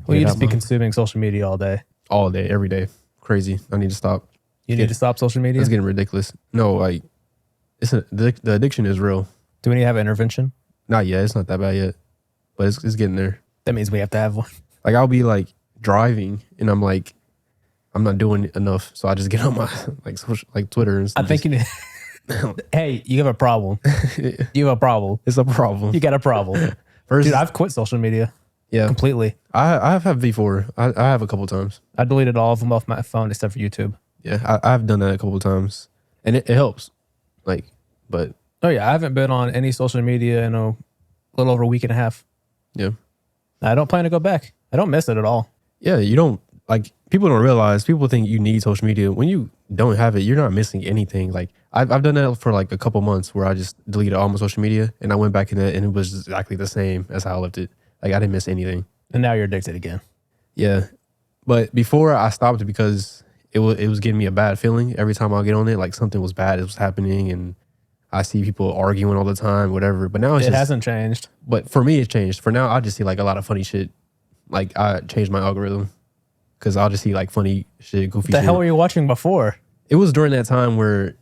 Well, you just be consuming social media all day. All day, every day. Crazy. I need to stop. You need to stop social media? It's getting ridiculous. No, like, the addiction is real. Do we need to have an intervention? Not yet. It's not that bad yet. But it's getting there. That means we have to have one. Like, I'll be, like, driving, and I'm like, I'm not doing enough. So I just get on my, like, social, like Twitter and stuff. I think you need... Hey, you have a problem. You have a problem. It's a problem. You got a problem. Dude, I've quit social media. Yeah. Completely. I have had before. I have a couple times. I deleted all of them off my phone except for YouTube. Yeah, I've done that a couple times. And it helps. Like, but... Oh, yeah. I haven't been on any social media in a little over a week and a half. Yeah. I don't plan to go back. I don't miss it at all. Yeah, you don't... Like, people don't realize, people think you need social media. When you don't have it, you're not missing anything. Like, I've done that for like a couple months where I just deleted all my social media and I went back in it and it was exactly the same as how I left it. Like, I didn't miss anything. And now you're addicted again. Yeah. But before I stopped it because it was giving me a bad feeling every time I get on it. Like, something was bad, it was happening, and I see people arguing all the time, whatever. But now it hasn't changed. But for me, it's changed. For now, I just see like a lot of funny shit. Like, I changed my algorithm because I'll just see like funny shit, goofy shit. What the hell were you watching before? It was during that time where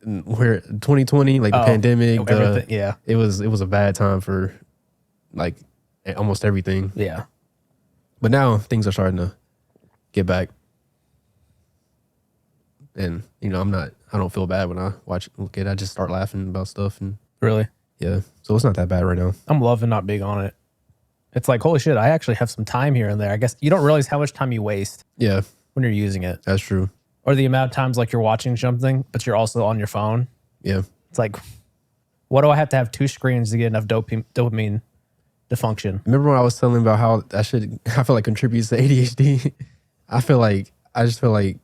2020, like the pandemic, yeah, it was a bad time for like almost everything. Yeah. But now things are starting to get back. And, you know, I don't feel bad when I look at it. I just start laughing about stuff. And really? Yeah. So it's not that bad right now. I'm loving not being on it. It's like, holy shit, I actually have some time here and there. I guess you don't realize how much time you waste. Yeah. When you're using it. That's true. Or the amount of times like you're watching something, but you're also on your phone. Yeah. It's like, what do I have to have 2 screens to get enough dopamine to function? Remember when I was telling about how I feel like contributes to ADHD? I just feel like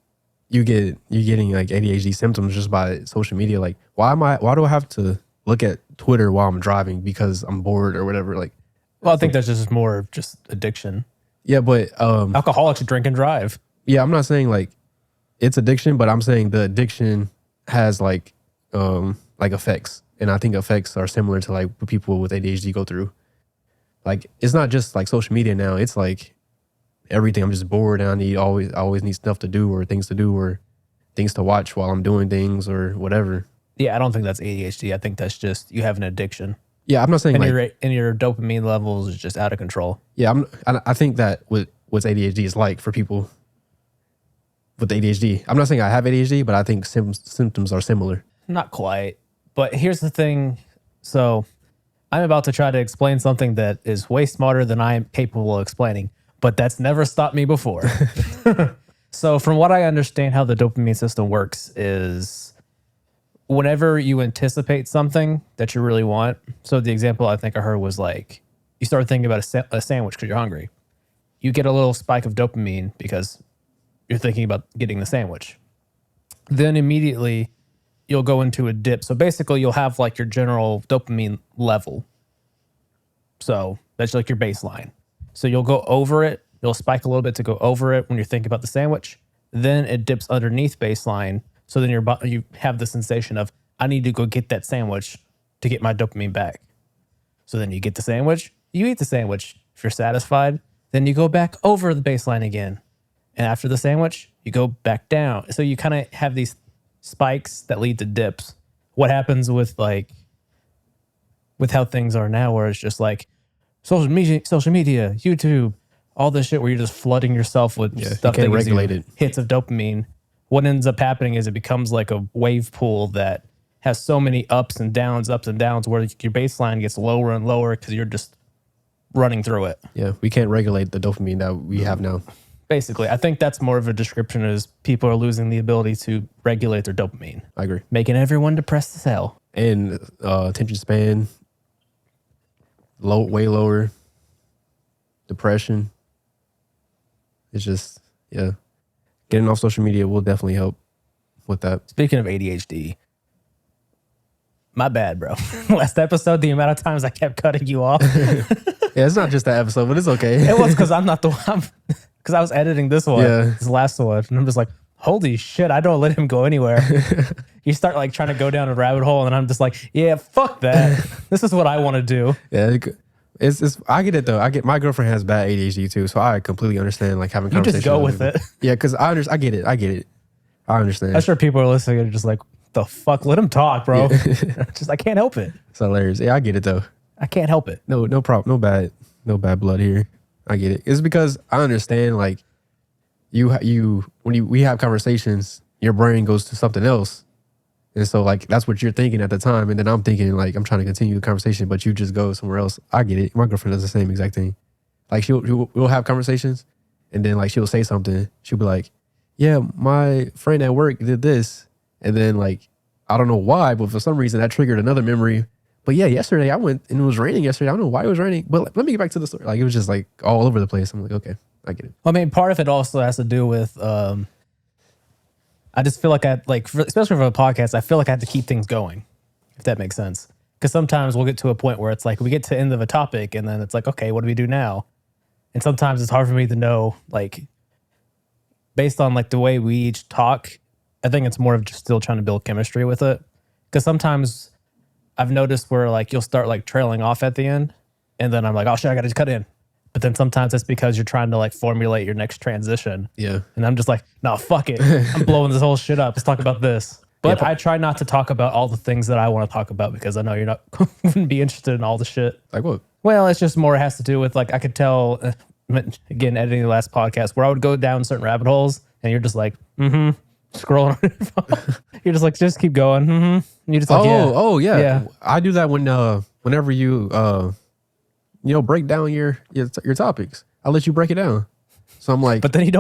you're getting like ADHD symptoms just by social media. Like, why do I have to look at Twitter while I'm driving because I'm bored or whatever? Like, well, I think that's just more just addiction. Yeah, but alcoholics drink and drive. Yeah, I'm not saying like it's addiction, but I'm saying the addiction has like effects, and I think effects are similar to like what people with ADHD go through. Like, it's not just like social media now; it's like everything. I'm just bored, and I always need stuff to do or things to watch while I'm doing things or whatever. Yeah, I don't think that's ADHD. I think that's just you have an addiction. Yeah, I'm not saying and your dopamine levels is just out of control. Yeah, I think that what's ADHD is like for people with ADHD. I'm not saying I have ADHD, but I think symptoms are similar. Not quite. But here's the thing. So I'm about to try to explain something that is way smarter than I am capable of explaining, but that's never stopped me before. So from what I understand how the dopamine system works is whenever you anticipate something that you really want. So the example I think I heard was like, you start thinking about a sandwich because you're hungry. You get a little spike of dopamine because you're thinking about getting the sandwich. Then immediately you'll go into a dip. So basically you'll have like your general dopamine level. So that's like your baseline. So you'll go over it. You'll spike a little bit to go over it when you're thinking about the sandwich. Then it dips underneath baseline. So then you have the sensation of, I need to go get that sandwich to get my dopamine back. So then you get the sandwich, you eat the sandwich. If you're satisfied, then you go back over the baseline again. And after the sandwich, you go back down. So you kind of have these spikes that lead to dips. What happens with how things are now, where it's just like social media, YouTube, all this shit where you're just flooding yourself with stuff that gives you hits of dopamine. What ends up happening is it becomes like a wave pool that has so many ups and downs, where your baseline gets lower and lower because you're just running through it. Yeah, we can't regulate the dopamine that we have now. Basically, I think that's more of a description as people are losing the ability to regulate their dopamine. I agree. Making everyone depressed as hell. And attention span, way lower. Depression. It's just, yeah. Getting off social media will definitely help with that. Speaking of ADHD, my bad, bro. Last episode, the amount of times I kept cutting you off. Yeah, it's not just that episode, but it's okay. It was because I'm not the one. Because I was editing this one, this last one, and I'm just like, holy shit, I don't let him go anywhere. You start like trying to go down a rabbit hole, and I'm just like, yeah, fuck that. This is what I want to do. Yeah, I get it though. My girlfriend has bad ADHD too, so I completely understand like having You conversations. just go with it. Yeah, because I get it. I understand. I'm sure people are listening and just like, the fuck, let him talk, bro. Yeah. Just I can't help it. It's hilarious. Yeah, I get it though. I can't help it. No problem. No bad blood here. I get it. It's because I understand like we have conversations, your brain goes to something else. And so like that's what you're thinking at the time. And then I'm thinking like I'm trying to continue the conversation, but you just go somewhere else. I get it. My girlfriend does the same exact thing. Like we'll have conversations and then like she'll say something. She'll be like, yeah, my friend at work did this. And then like, I don't know why, but for some reason that triggered another memory. But yeah, yesterday I went and it was raining yesterday. I don't know why it was raining, but let me get back to the story. Like it was just like all over the place. I'm like, okay, I get it. I mean, part of it also has to do with, I just feel like especially for a podcast, I feel like I have to keep things going, if that makes sense. Because sometimes we'll get to a point where it's like we get to the end of a topic and then it's like, okay, what do we do now? And sometimes it's hard for me to know, like, based on like the way we each talk, I think it's more of just still trying to build chemistry with it. Because sometimes I've noticed where like you'll start like trailing off at the end and then I'm like, oh shit, I got to cut in. But then sometimes it's because you're trying to like formulate your next transition. Yeah. And I'm just like, no, fuck it. I'm blowing this whole shit up. Let's talk about this. But I try not to talk about all the things that I want to talk about because I know you're not wouldn't be interested in all the shit. Like what? Well, it's just more, it has to do with like, I could tell, again, editing the last podcast where I would go down certain rabbit holes and you're just like, scrolling on your phone. You're just like, just keep going. You're just like, yeah. I do that whenever you, break down your topics. I let you break it down. So I'm like, but then you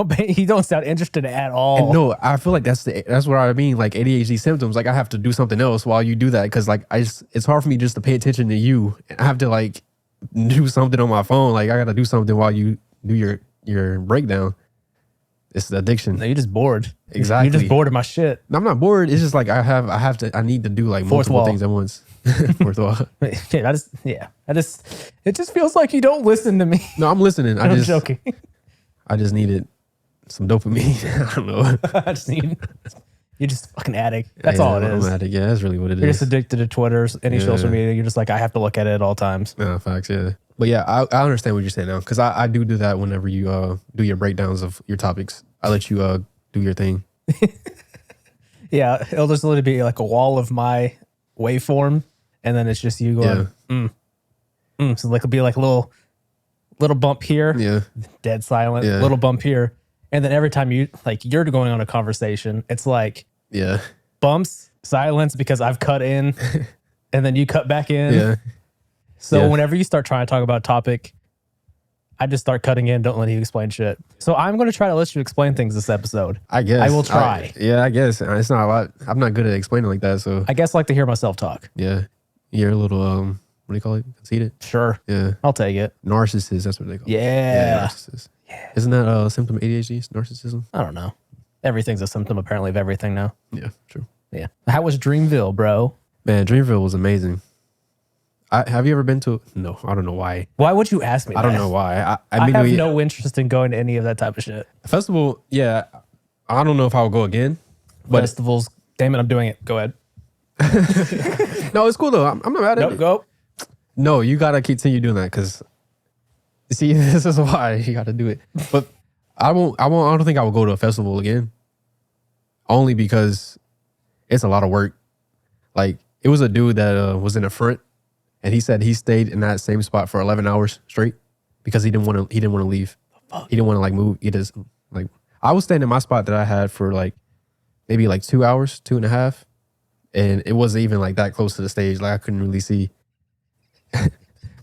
don't sound interested at all. And no, I feel like that's what I mean. Like ADHD symptoms. Like I have to do something else while you do that because like it's hard for me just to pay attention to you. I have to like do something on my phone. Like I got to do something while you do your breakdown. It's the addiction. No, you're just bored. Exactly. You're just bored of my shit. No, I'm not bored. It's just like I need to do like multiple things at once. Fourth wall. It just feels like you don't listen to me. No, I'm listening. I'm joking. I just needed some dopamine. I don't know. You're just fucking addict. That's all it is. I'm addict. Yeah, that's really what it is. You're just addicted to Twitter's, any social media. You're just like, I have to look at it at all times. No, facts, yeah. But yeah, I understand what you're saying now because I do that whenever you do your breakdowns of your topics. I let you do your thing. Yeah, it'll just literally be like a wall of my waveform, and then it's just you going, So like it'll be like a little bump here, dead silent, little bump here, and then every time you're going on a conversation, it's like bumps, silence because I've cut in, and then you cut back in. Yeah. So whenever you start trying to talk about a topic, I just start cutting in, don't let you explain shit. So I'm going to try to let you explain things this episode. I guess. I will try. I guess. It's not a lot. I'm not good at explaining like that, so. I guess I like to hear myself talk. Yeah. You're a little, what do you call it? Conceited? Sure. Yeah. I'll take it. Narcissist, that's what they call it. Yeah. Narcissist. Yeah. Isn't that a symptom of ADHD? Narcissism? I don't know. Everything's a symptom apparently of everything now. Yeah, true. Yeah. How was Dreamville, bro? Man, Dreamville was amazing. Have you ever been to? No, I don't know why. Why would you ask me that? I don't know why. I have no interest in going to any of that type of shit. Festival, yeah. I don't know if I will go again. But festivals, damn it, I'm doing it. Go ahead. No, it's cool though. I'm not mad at it. Go. No, you gotta continue doing that because see, this is why you gotta do it. But I don't think I will go to a festival again. Only because it's a lot of work. Like it was a dude that was in the front. And he said he stayed in that same spot for 11 hours straight because he didn't want to leave. He didn't want to like move. He just like, I was staying in my spot that I had for like maybe like 2 hours, 2.5. And it wasn't even like that close to the stage. Like I couldn't really see.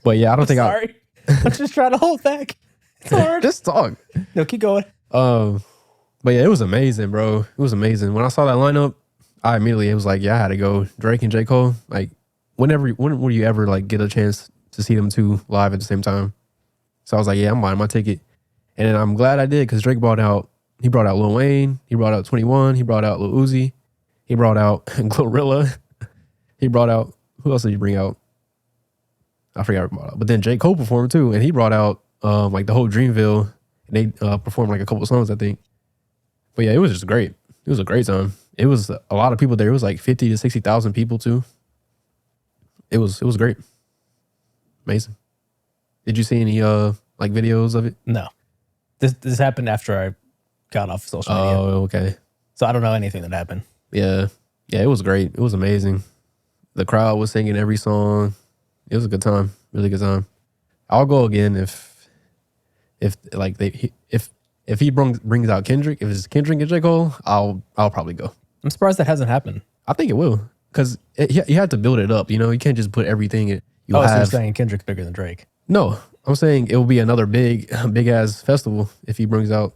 But yeah, I don't think sorry. I'm just trying to hold back. It's hard. Just talk. No, keep going. But yeah, it was amazing, bro. It was amazing. When I saw that lineup, it was like, yeah, I had to go. Drake and J. Cole, like, when will you ever like get a chance to see them two live at the same time? So I was like, yeah, I'm buying my ticket. And then I'm glad I did because Drake brought out Lil Wayne, he brought out 21, he brought out Lil Uzi, he brought out Glorilla, he brought out, who else did he bring out? I forgot what he brought out. But then J. Cole performed too, and he brought out like the whole Dreamville, and they performed like a couple songs, I think. But yeah, it was just great. It was a great time. It was a lot of people there. It was like 50 to 60,000 people too. It was great. Amazing. Did you see any like videos of it? No. This happened after I got off social media. Oh, okay. So I don't know anything that happened. Yeah. Yeah, it was great. It was amazing. The crowd was singing every song. It was a good time. Really good time. I'll go again if he brings out Kendrick. If it's Kendrick and J. Cole, I'll probably go. I'm surprised that hasn't happened. I think it will. Because you have to build it up. You know, you can't just put everything you So you're have. saying Kendrick's bigger than Drake? No, I'm saying it will be another big ass festival if he brings out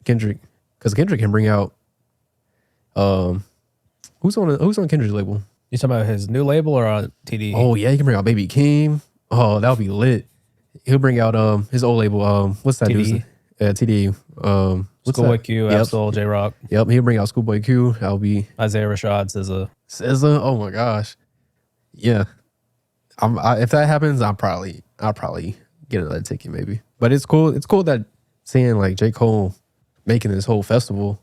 Kendrick. Because Kendrick can bring out who's on Kendrick's label? You talking about his new label or on TD? Oh yeah, he can bring out Baby Keem. Oh, that'll be lit. He'll bring out his old label. What's that TD. dude's? TD. What's Schoolboy that? Q, Yep. Absol, J Rock, Yep, he'll bring out Schoolboy Q. That'll be Isaiah Rashad, SZA. SZA. Oh my gosh. Yeah. If that happens, I'll probably get another ticket maybe. But it's cool. It's cool that seeing like J. Cole making this whole festival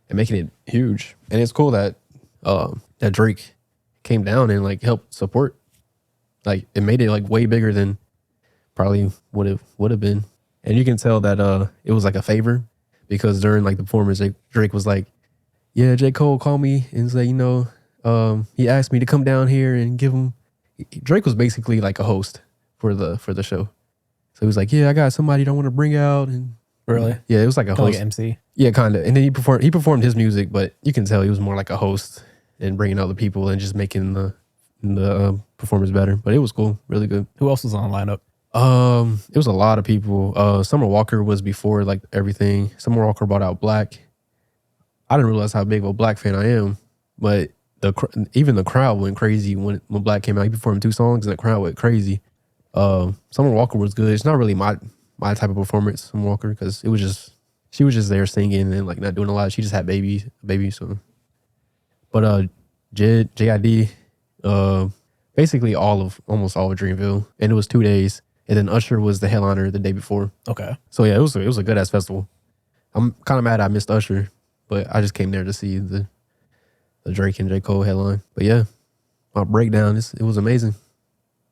and making it huge. And it's cool that that Drake came down and like helped support. Like it made it like way bigger than probably would have been. And you can tell that it was like a favor because during like the performance, Drake was like, "Yeah, J. Cole called me and said, he asked me to come down here and give him." Drake was basically like a host for the show, so he was like, "Yeah, I got somebody I want to bring out." And Really? yeah, it was like a Kinda host, like MC. yeah, kind of. And then he performed his music, but you can tell he was more like a host and bringing out the people and just making the performance better. But it was cool, really good. Who else was on the lineup? It was a lot of people. Summer Walker was before like everything. Summer Walker brought out Black. I didn't realize how big of a Black fan I am, but even the crowd went crazy when Black came out. He performed 2 songs and the crowd went crazy. Summer Walker was good. It's not really my type of performance, Summer Walker, because she was just there singing and like not doing a lot. She just had baby. So, but JID, basically almost all of Dreamville, and it was 2 days. And then Usher was the headliner the day before. Okay. So yeah, it was a good ass festival. I'm kind of mad I missed Usher, but I just came there to see the Drake and J. Cole headline. But yeah, my breakdown, it was amazing.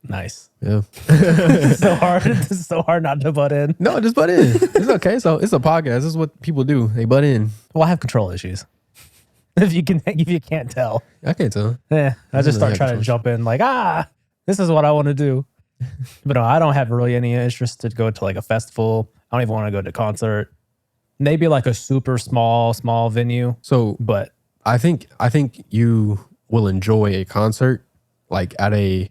Nice. Yeah. It's so hard. It's so hard not to butt in. No, just butt in. It's okay. So it's a podcast. This is what people do. They butt in. Well, I have control issues. If you can't tell. I can't tell. Yeah. I just start have trying to control. jump in like, this is what I want to do. But no, I don't have really any interest to go to like a festival. I don't even want to go to a concert. Maybe like a super small venue. So But I think you will enjoy a concert like at a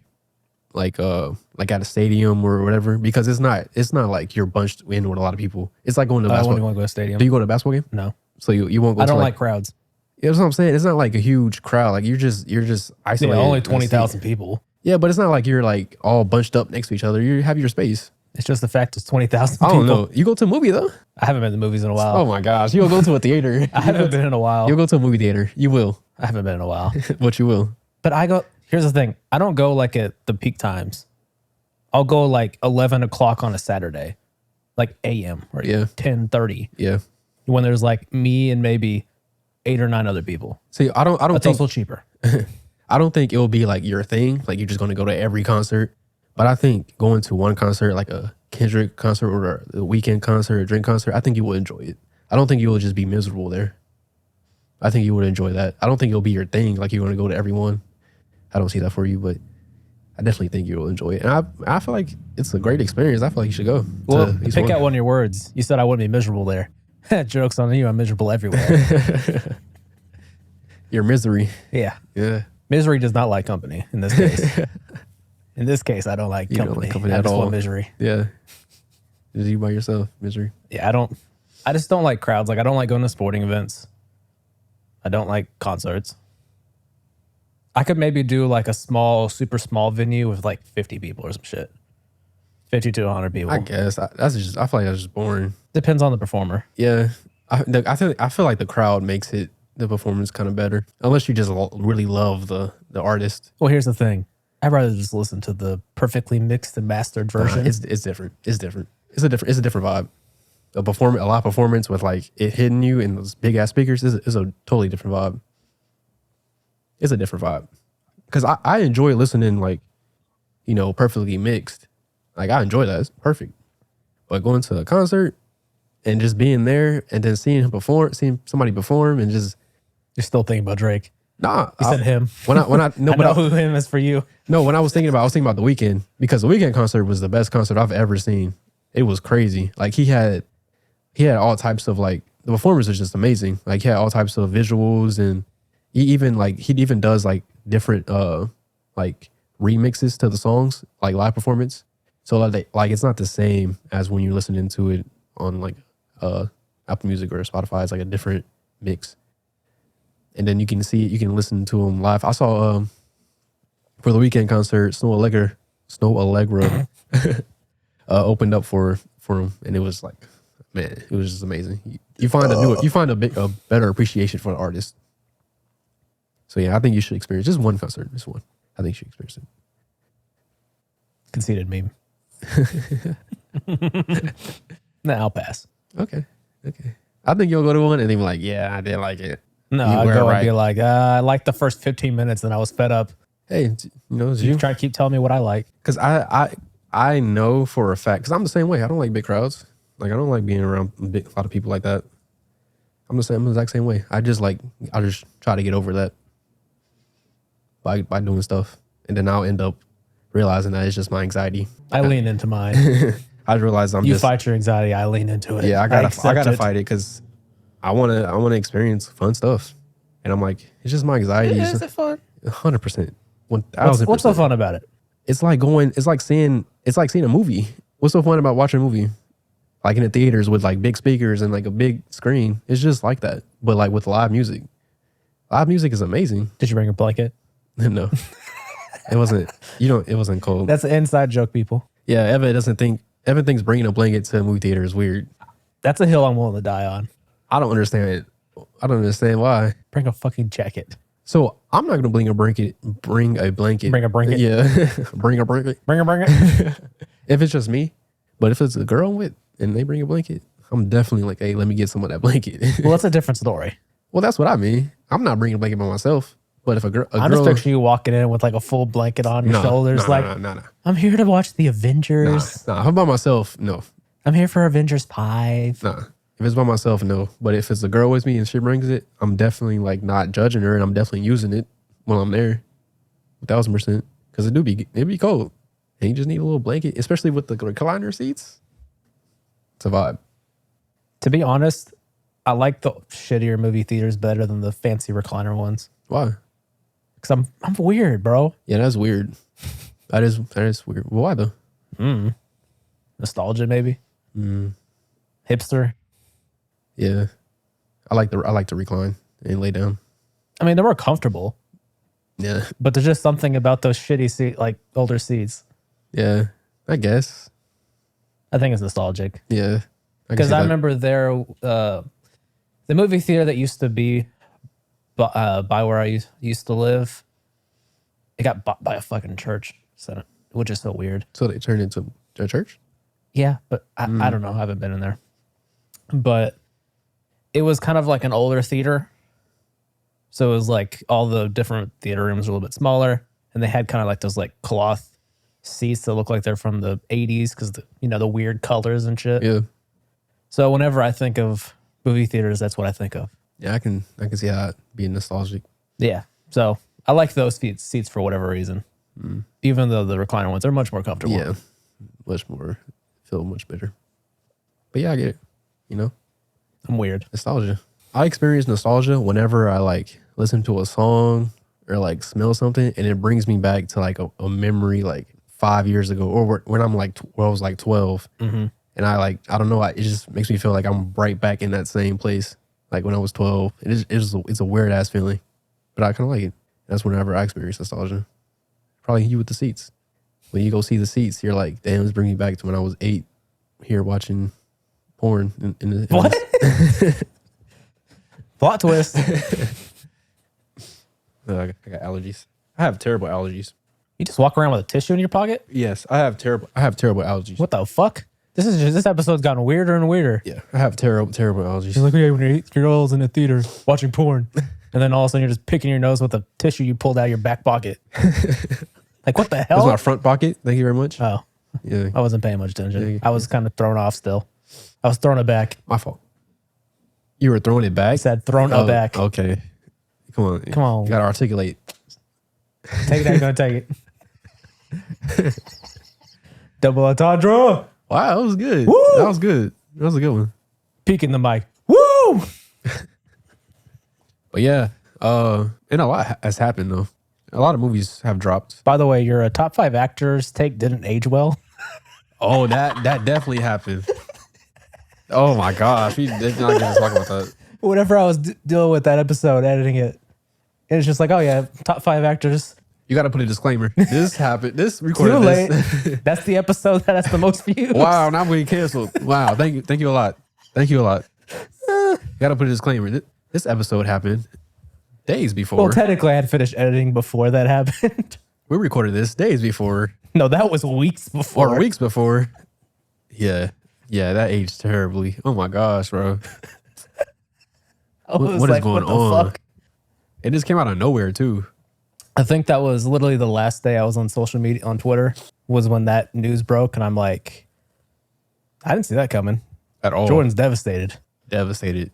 stadium or whatever, because it's not like you're bunched in with a lot of people. It's like going to a I don't basketball. want to go to a stadium. Do you go to a basketball game? No. So you won't go I to don't like crowds. Yeah, that's what I'm saying. It's not like a huge crowd. Like you're just isolated. Yeah, only in a seat. 20,000 people. Yeah, but it's not like you're like all bunched up next to each other. You have your space. It's just the fact it's 20,000 I people. don't know. You go to a movie though? I haven't been to movies in a while. Oh my gosh. You'll go to a theater. I haven't been in a while. You'll go to a movie theater. You will. I haven't been in a while. But you will. But here's the thing. I don't go like at the peak times. I'll go like 11 o'clock on a Saturday, like a.m. or Yeah. 10:30 Yeah. when there's like me and maybe 8 or 9 other people. See, I don't It's think also cheaper. I don't think it'll be like your thing. Like you're just gonna go to every concert. But I think going to one concert, like a Kendrick concert or a Weekend concert or a Drake concert, I think you will enjoy it. I don't think you will just be miserable there. I think you would enjoy that. I don't think it'll be your thing. Like you're gonna go to every one. I don't see that for you, but I definitely think you will enjoy it. And I feel like it's a great experience. I feel like you should go. Well, pick out one of your words. You said I wouldn't be miserable there. Joke's on you. I'm miserable everywhere. Your misery. Yeah. Yeah. Misery does not like company in this case. In this case, I don't like You don't company. like company I at just all. want misery. Yeah. Is you by yourself? Misery. Yeah, I just don't like crowds. Like I don't like going to sporting events. I don't like concerts. I could maybe do like a super small venue with like 50 people or some shit. 50 to 100 people. I guess. I feel like that's just boring. Depends on the performer. Yeah. I feel like the crowd makes the performance kind of better. Unless you just really love the artist. Well, here's the thing. I'd rather just listen to the perfectly mixed and mastered version. It's different. It's different. It's a different vibe. A live performance with like it hitting you in those big ass speakers is a totally different vibe. It's a different vibe. Because I enjoy listening like, perfectly mixed. Like I enjoy that. It's perfect. But going to a concert and just being there and then seeing him perform, seeing somebody perform and just You're still thinking about Drake. nah. You said him. When I no, I know who him is for you. no, when I was thinking about The Weeknd because The Weeknd concert was the best concert I've ever seen. It was crazy. Like he had all types of like the performance was just amazing. Like he had all types of visuals and he even does like different like remixes to the songs like live performance. So like it's not the same as when you're listening to it on like Apple Music or Spotify. It's like a different mix. And then you can listen to them live. I saw for the Weeknd concert, Snow Allegra opened up for him, and it was like, man, it was just amazing. You find a better appreciation for the artist. So yeah, I think you should experience just one concert. Just one. I think you should experience it. Conceited meme. Nah, I'll pass. Okay. I think you'll go to one and then be like, yeah, I didn't like it. No, I'll go and be like, I liked the first 15 minutes and I was fed up. Hey, You try to keep telling me what I like. Because I know for a fact, because I'm the same way. I don't like big crowds. Like I don't like being around a lot of people like that. I'm the exact same way. I just try to get over that by doing stuff, and then I'll end up realizing that it's just my anxiety. I lean into mine. I realize You fight your anxiety. I lean into it. Yeah, I gotta fight it because I wanna experience fun stuff, and I'm like, it's just my anxiety. Is it fun? 100%, 1000%. What's so fun about it? It's like seeing a movie. What's so fun about watching a movie? Like in the theaters with like big speakers and like a big screen. It's just like that. But like with live music. Live music is amazing. Did you bring a blanket? No. It wasn't cold. That's an inside joke, people. Yeah, Evan thinks bringing a blanket to a movie theater is weird. That's a hill I'm willing to die on. I don't understand it. I don't understand why. Bring a fucking jacket. So I'm not gonna bring a blanket. Bring a blanket. Yeah. Bring a blanket. Bring it. If it's just me. But if it's a girl with and they bring a blanket, I'm definitely like, hey, let me get some of that blanket. Well, that's a different story. Well, that's what I mean. I'm not bringing a blanket by myself. But if I'm just picturing you walking in with like a full blanket on your shoulders, No. I'm here to watch the Avengers. Nah. If I'm by myself, no. I'm here for Avengers 5. Nah. If it's by myself, no. But if it's a girl with me and she brings it, I'm definitely like not judging her and I'm definitely using it when I'm there. 1000%. Because it'd be cold. And you just need a little blanket, especially with the recliner seats. It's a vibe. To be honest, I like the shittier movie theaters better than the fancy recliner ones. Why? Because I'm weird, bro. Yeah, that's weird. That is weird. Well, why though? Nostalgia, maybe. Hipster. Yeah. I like to recline and lay down. I mean, they're more comfortable. Yeah. But there's just something about those shitty older seats. Yeah. I guess. I think it's nostalgic. Yeah. Because I remember the movie theater that used to be by where I used to live, it got bought by a fucking church, which is so weird. So they turned into a church? Yeah, but I don't know. I haven't been in there. But it was kind of like an older theater. So it was like all the different theater rooms were a little bit smaller. And they had kind of like those like cloth seats that look like they're from the 80s because the weird colors and shit. Yeah. So whenever I think of movie theaters, that's what I think of. Yeah, I can see how being nostalgic. Yeah. So I like those seats for whatever reason. Even though the recliner ones are much more comfortable. Yeah. Feel much better. But yeah, I get it. I'm weird. Nostalgia. I experience nostalgia whenever I like listen to a song or like smell something and it brings me back to like a memory like 5 years ago or when I'm like, when I was like 12. Mm-hmm. And I don't know, it just makes me feel like I'm right back in that same place. Like when I was 12. It's a weird ass feeling, but I kind of like it. That's whenever I experience nostalgia. Probably you with the seats. When you go see the seats, you're like, damn, it's bringing me back to when I was 8 here watching porn. What? Plot twist. I got allergies. I have terrible allergies. You just walk around with a tissue in your pocket? Yes, I have terrible allergies. What the fuck? This episode's gotten weirder and weirder. Yeah, I have terrible allergies. You're like, yeah, when you're 8-year-olds in the theater watching porn, and then all of a sudden you're just picking your nose with a tissue you pulled out of your back pocket. Like, what the hell? That's my front pocket. Thank you very much. Oh, Yeah. I wasn't paying much attention. Yeah. I was kind of thrown off still. I was thrown aback. My fault. You were throwing it back? I said thrown aback. Okay. Come on. Come on. You got to articulate. Take it, gonna take it. Double entendre. Wow, that was good. Woo! That was good. That was a good one. Peeking the mic. Woo! But yeah, and a lot has happened though. A lot of movies have dropped. By the way, your top 5 actors take didn't age well. Oh, that definitely happened. Oh my gosh, we did not get to talk about that. Whenever I was dealing with that episode, editing it, it's just like, oh yeah, top 5 actors. You got to put a disclaimer. This happened. This recorded. Too late. This. That's the episode that has the most views. Wow, now we canceled. Wow, thank you a lot. Thank you a lot. You got to put a disclaimer. This episode happened days before. Well, technically, I had finished editing before that happened. We recorded this days before. No, that was weeks before. Or weeks before. Yeah. Yeah, that aged terribly. Oh my gosh, bro. What is going on? Fuck? It just came out of nowhere too. I think that was literally the last day I was on social media, on Twitter, was when that news broke. And I'm like, I didn't see that coming. At all. Jordan's devastated. Devastated.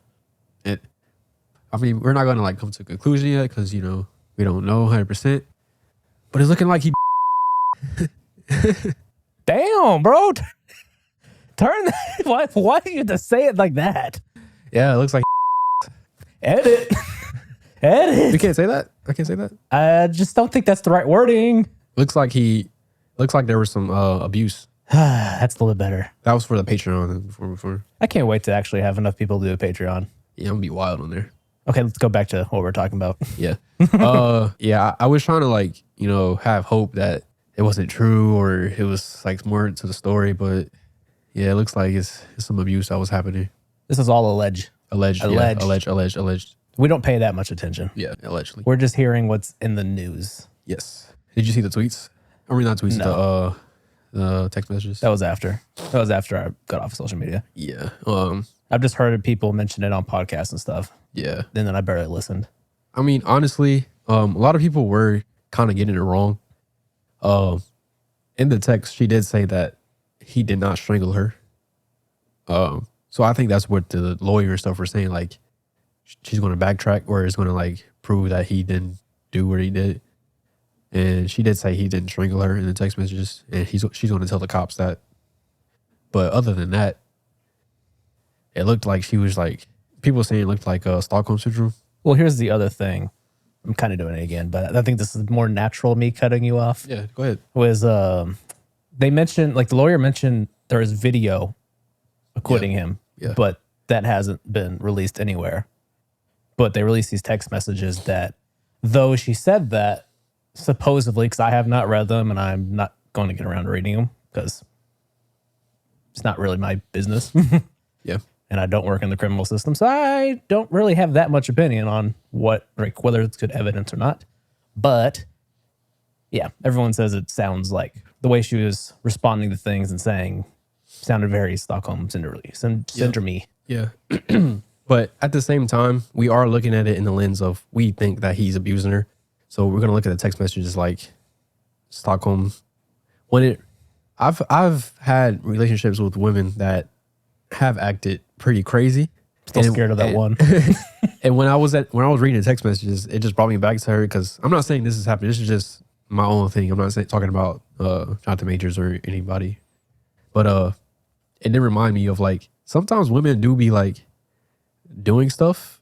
I mean, we're not going to like come to a conclusion yet because, you know, we don't know 100%. But it's looking like he... Damn, bro. Turn that. Why do you have to say it like that? Yeah, it looks like... Edit. Edit. You can't say that? I can't say that? I just don't think that's the right wording. Looks like there was some abuse. That's a little bit better. That was for the Patreon before. I can't wait to actually have enough people to do a Patreon. Yeah, I'm going to be wild on there. Okay, let's go back to what we're talking about. Yeah. Yeah, I was trying to like, you know, have hope that it wasn't true or it was like more to the story, but yeah, it looks like it's some abuse that was happening. This is all alleged. Alleged. Yeah, alleged. We don't pay that much attention. Yeah, allegedly. We're just hearing what's in the news. Yes. Did you see the tweets? I mean, not tweets, No. the text messages. That was after. That was after I got off of social media. Yeah. I've just heard people mention it on podcasts and stuff. Yeah. And then I barely listened. I mean, honestly, a lot of people were kind of getting it wrong. In the text, she did say that he did not strangle her. So I think that's what the lawyer and stuff were saying. Like, she's going to backtrack or is going to like prove that he didn't do what he did. And she did say he didn't strangle her in the text messages, and she's going to tell the cops that. But other than that, it looked like she was like, people saying it looked like Stockholm syndrome. Well, here's the other thing. I'm kind of doing it again, but I think this is more natural, me cutting you off. Yeah, go ahead. Was they mentioned, like the lawyer mentioned, there is video acquitting him, but that hasn't been released anywhere. But they released these text messages that, though she said that, supposedly, because I have not read them and I'm not going to get around to reading them because it's not really my business. Yeah. And I don't work in the criminal system, so I don't really have that much opinion on what, like, whether it's good evidence or not. But yeah, everyone says it sounds like the way she was responding to things and saying sounded very Stockholm syndrome. Yeah. But at the same time, we are looking at it in the lens of we think that he's abusing her. So we're gonna look at the text messages like Stockholm. I've had relationships with women that have acted pretty crazy. Still scared of that one. And when I was reading the text messages, it just brought me back to her because I'm not saying this is happening. This is just my own thing. I'm not talking about Jonathan Majors or anybody. But it did remind me of like sometimes women do be like doing stuff,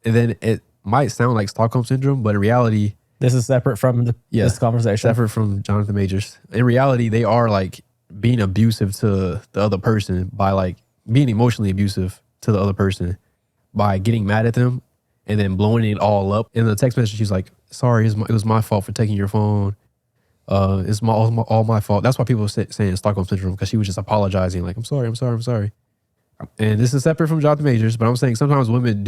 and then it might sound like Stockholm syndrome, but in reality, this is separate from this conversation. Separate from Jonathan Majors. In reality, they are like being abusive to the other person by like being emotionally abusive to the other person by getting mad at them and then blowing it all up. In the text message, she's like, sorry, it was my fault for taking your phone. It's all my fault. That's why people saying Stockholm syndrome, because she was just apologizing like, I'm sorry. And this is separate from Jonathan Majors, but I'm saying sometimes women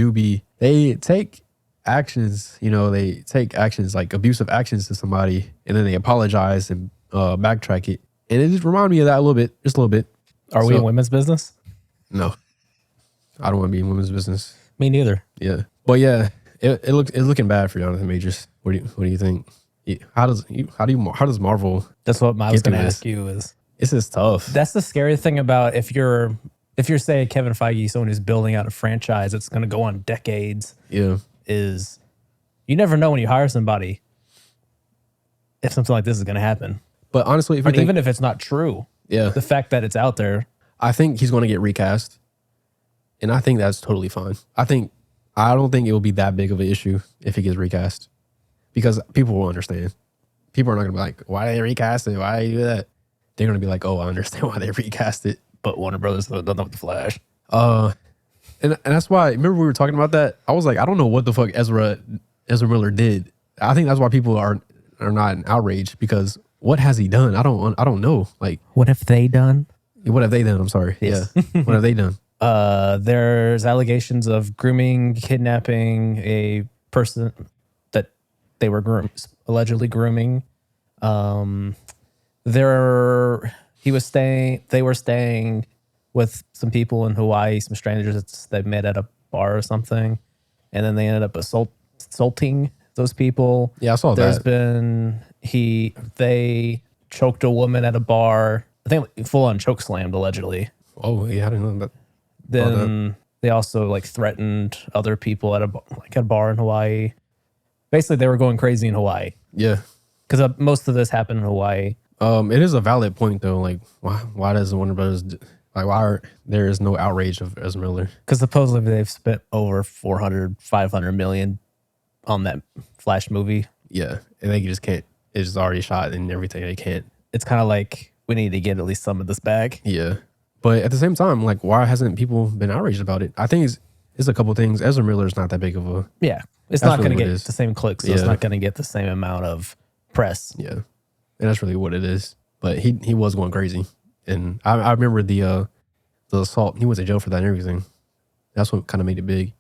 they take actions, they take actions like abusive actions to somebody and then they apologize and backtrack it. And it just reminded me of that a little bit, just a little bit. Are we in women's business? No, I don't want to be in women's business. Me neither. Yeah. But yeah, it's looking bad for Jonathan Majors. What do you think? How does Marvel? That's what I was Get going to through ask this. you is. It's just tough. That's the scary thing about if you're say Kevin Feige, someone who's building out a franchise that's going to go on decades, Yeah, is you never know when you hire somebody if something like this is going to happen. but honestly, if you think, Even if it's not true, yeah, the fact that it's out there, I think he's going to get recast, and I think that's totally fine. I don't think it will be that big of an issue if he gets recast, because people will understand. People are not going to be like, "Why did they recast it? Why did they do that?" They're going to be like, "Oh, I understand why they recast it." but Warner Brothers done that with the Flash. And that's why, remember we were talking about that? I was like, I don't know what the fuck Ezra Miller did. I think that's why people are not in outrage, because what has he done? I don't know. Like, What have they done? what have they done? I'm sorry. Yes. Yeah. What have they done? There's allegations of grooming, kidnapping a person that they were allegedly grooming. They were staying with some people in Hawaii, some strangers they met at a bar or something, and then they ended up assaulting those people. Yeah, I saw There's that. been they choked a woman at a bar. I think full on choke slammed allegedly. Oh, yeah, I didn't know that. Then they also like threatened other people at a bar in Hawaii. Basically, they were going crazy in Hawaii Yeah. because most of this happened in Hawaii. It is a valid point though. Like, why does Warner Brothers there is no outrage of Ezra Miller? Because supposedly they've spent over 500 million on that Flash movie. Yeah, and they just can't. It's just already shot and everything. They can't. It's kind of like we need to get at least some of this back. Yeah, but at the same time, like, why hasn't people been outraged about it? I think it's a couple things. Ezra Miller's not that big of a. Yeah, it's That's not really going to what it get is. the same clicks. So it's Yeah. not going to get the same amount of press. Yeah, and that's really what it is. But he was going crazy, and I remember the assault. He went to jail for that and everything. That's what kind of made it big.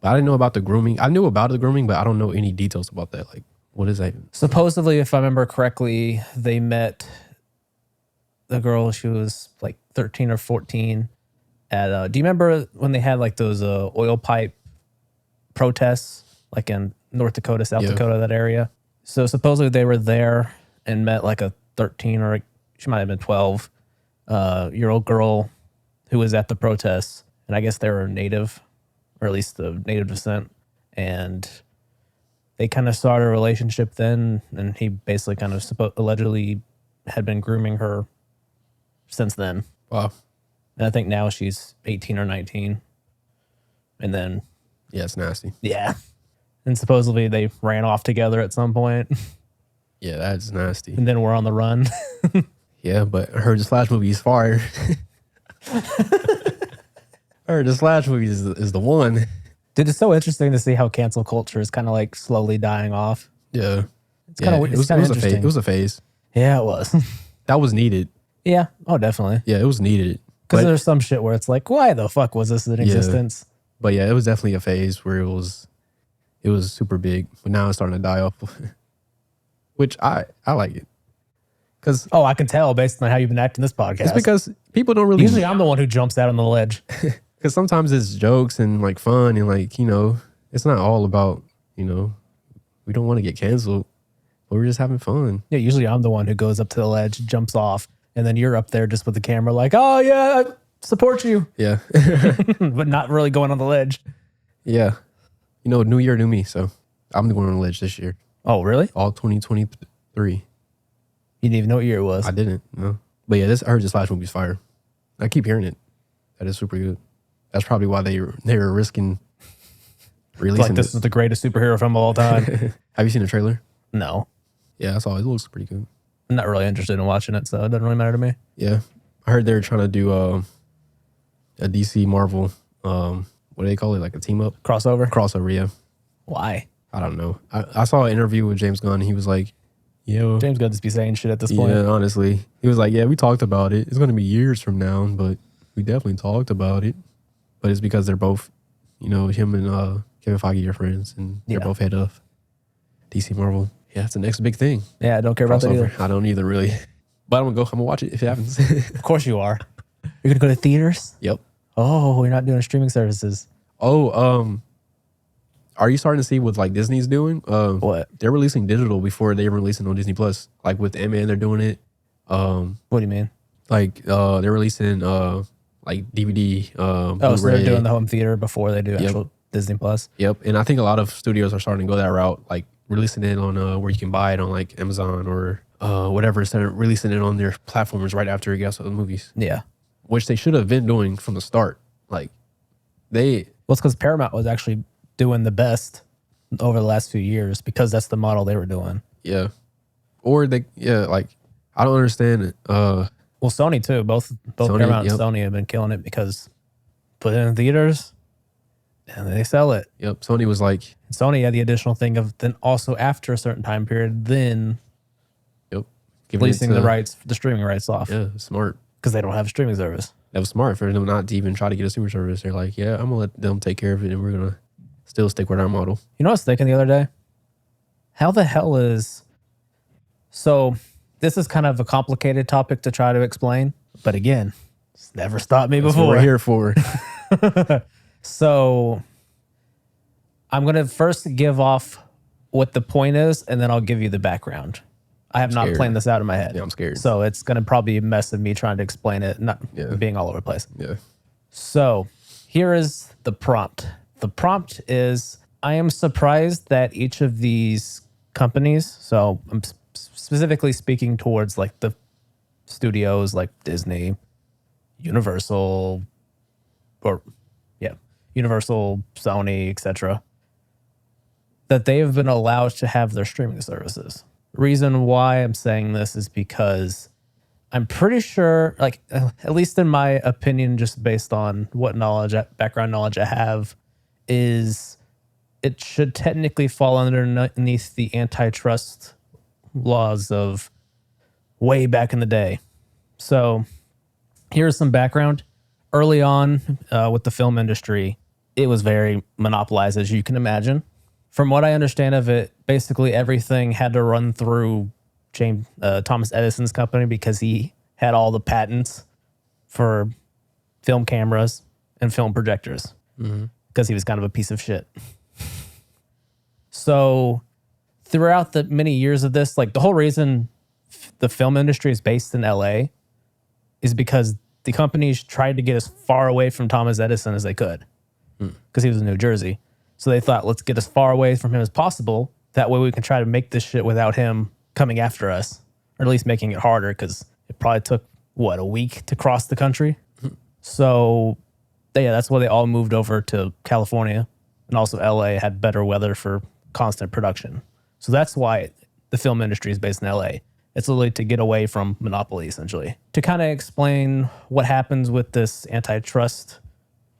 But I didn't know about the grooming. I knew about the grooming, but I don't know any details about that. Like, what is that? Supposedly, if I remember correctly, they met the girl. She was like 13 or 14. At do you remember when they had like those oil pipe protests, like in North Dakota, South Yeah. Dakota, that area? So supposedly they were there and met like a 13 or she might have been 12 year old girl who was at the protests, and I guess they were native, or at least of native descent, and they kind of started a relationship then, and he basically kind of allegedly had been grooming her since then. Wow. And I think now she's 18 or 19. And then, Yeah, it's nasty. yeah. And supposedly they ran off together at some point, Yeah, that's nasty. and then we're on the run. Yeah, but I heard this Flash movie is fire. I heard this Flash movie is the one. Dude, it's so interesting to see how cancel culture is kind of like slowly dying off. Yeah. It's kind of it was a phase. interesting. It was a phase. Yeah, it was. That was needed. Yeah. Oh, definitely. Yeah, it was needed. Because But, there's some shit where it's like, why the fuck was this in existence? but yeah, it was definitely a phase where it was super big, but now it's starting to die off. Which I like it. Because Oh, I can tell based on how you've been acting this podcast. it's because people don't really Usually I'm the one who jumps out on the ledge. because sometimes it's jokes and like fun and like, it's not all about, we don't want to get canceled, but we're just having fun. Yeah, usually I'm the one who goes up to the ledge, jumps off, and then you're up there just with the camera like, oh yeah, I support you, Yeah. but not really going on the ledge. Yeah. New year, new me. So I'm going on the ledge this year. Oh, really? All 2023. You didn't even know what year it was. I didn't. No. But yeah, I heard this Flash movie's fire. I keep hearing it. That is super good. That's probably why they were risking releasing Like this is the greatest superhero film of all time. Have you seen the trailer? No, Yeah, I saw it. It looks pretty good. I'm not really interested in watching it, so it doesn't really matter to me. Yeah. I heard they were trying to do a DC Marvel, what do they call it? Like a team up? Crossover? Crossover, yeah. Why? I don't know. I saw an interview with James Gunn. And he was like, "Yo, James Gunn just be saying shit at this point. yeah, honestly." He was like, "Yeah, we talked about it. It's going to be years from now, but we definitely talked about it." But it's because they're both, him and Kevin Feige are friends, and they're Yeah. both head of DC Marvel. Yeah, it's the next big thing. Yeah, I don't care about that either. Crossover. I don't either, really. But I'm gonna watch it if it happens. Of course you are. You're gonna go to theaters? Yep. Oh, you're not doing streaming services. Oh, Are you starting to see what like Disney's doing? What? They're releasing digital before they release it on Disney Plus. Like with Ant-Man, they're doing it. What do you mean? Like they're releasing like DVD, Oh, Blu-ray. so they're doing the home theater before they do Yep. actual Disney Plus. Yep, and I think a lot of studios are starting to go that route, like releasing it on where you can buy it on like Amazon or whatever, instead of releasing it on their platforms right after it gets out of the movies, Yeah. which they should have been doing from the start. Like they, Well, it's because Paramount was actually doing the best over the last few years because that's the model they were doing. yeah, or they, yeah, like I don't understand it. Well, Sony too. Both Sony, Paramount yep. and Sony have been killing it because put it in theaters and they sell it. Yep, Sony was like, And Sony had the additional thing of then also after a certain time period, then yep, giving it leasing the rights, the streaming rights off Yeah, smart. because they don't have a streaming service. That was smart for them not to even try to get a streaming service. They're like, yeah, I'm gonna let them take care of it, and we're gonna still stick with our model. You know what I was thinking the other day? How the hell is... So this is kind of a complicated topic to try to explain, but again, it's never stopped me That's what before. we're here for. So I'm going to first give off what the point is, and then I'll give you the background. I have not scared. planned this out in my head. Yeah, I'm scared. So it's going to probably be a mess of me trying to explain it, not Yeah. being all over the place. Yeah. So here is the prompt. The prompt is, I am surprised that each of these companies, so I'm specifically speaking towards like the studios like Disney, Universal, Universal, Sony, etc., that they have been allowed to have their streaming services. Reason why I'm saying this is because I'm pretty sure, like, at least in my opinion, just based on what background knowledge I have, is it should technically fall underneath the antitrust laws of way back in the day. So here's some background. Early on with the film industry, it was very monopolized, as you can imagine. From what I understand of it, basically everything had to run through Thomas Edison's company because he had all the patents for film cameras and film projectors because he was kind of a piece of shit. So throughout the many years of this, like the whole reason the film industry is based in LA is because the companies tried to get as far away from Thomas Edison as they could because he was in New Jersey. So they thought, let's get as far away from him as possible. That way we can try to make this shit without him coming after us, or at least making it harder because it probably took, a week to cross the country. So yeah, that's why they all moved over to California. And also LA had better weather for constant production. So that's why the film industry is based in LA. It's literally to get away from monopoly, essentially. To kind of explain what happens with this antitrust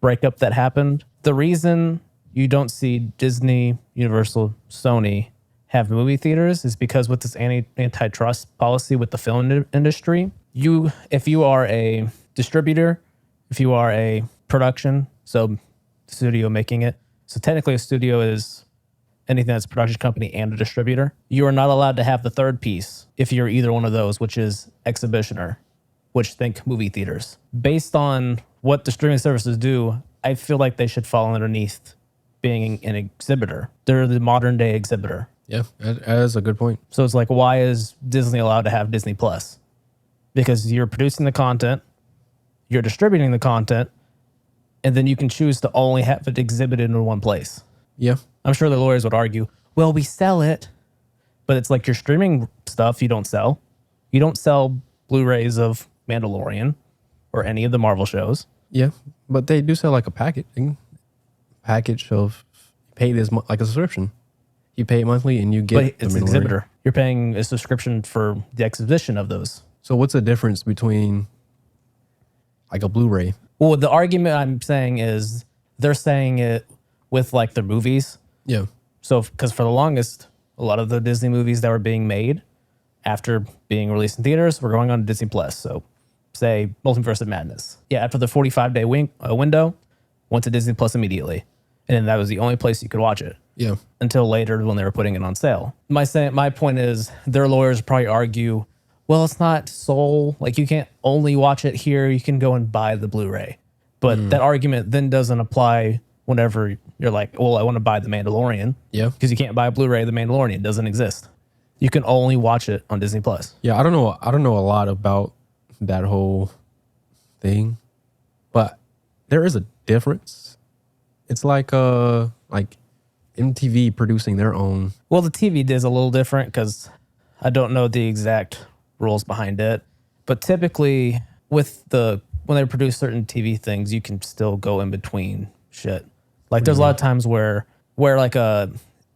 breakup that happened, the reason you don't see Disney, Universal, Sony have movie theaters is because with this antitrust policy with the film industry, if you are a distributor, if you are a production, so studio making it, so technically a studio is anything that's a production company and a distributor, you are not allowed to have the third piece if you're either one of those, which is exhibitioner, which think movie theaters. Based on what the streaming services do, I feel like they should fall underneath being an exhibitor. They're the modern day exhibitor. Yeah, that is a good point. So it's like, why is Disney allowed to have Disney Plus? Because you're producing the content, you're distributing the content, and then you can choose to only have it exhibited in one place. Yeah. I'm sure the lawyers would argue, well, we sell it, but it's like your streaming stuff you don't sell. You don't sell Blu-rays of Mandalorian or any of the Marvel shows. Yeah, but they do sell like a package of paid as like a subscription. You pay it monthly and you get. But it's an exhibitor. You're paying a subscription for the exhibition of those. So what's the difference between like a Blu-ray? Well, the argument I'm saying is they're saying it with like the movies. Yeah. So, because for the longest, a lot of the Disney movies that were being made after being released in theaters were going on Disney Plus. So, say Multiverse of Madness. Yeah, after the 45-day window, went to Disney Plus immediately. And then that was the only place you could watch it. Yeah. Until later when they were putting it on sale. My point is their lawyers probably argue, well, it's not sole. Like you can't only watch it here. You can go and buy the Blu-ray. But that argument then doesn't apply whenever you're like, well, I want to buy The Mandalorian. Yeah. Because you can't buy a Blu-ray of The Mandalorian. It doesn't exist. You can only watch it on Disney Plus. Yeah, I don't know a lot about that whole thing, but there is a difference. It's like MTV producing their own. Well, the TV is a little different because I don't know the exact rules behind it. But typically when they produce certain TV things, you can still go in between shit. Like there's a lot of times where like a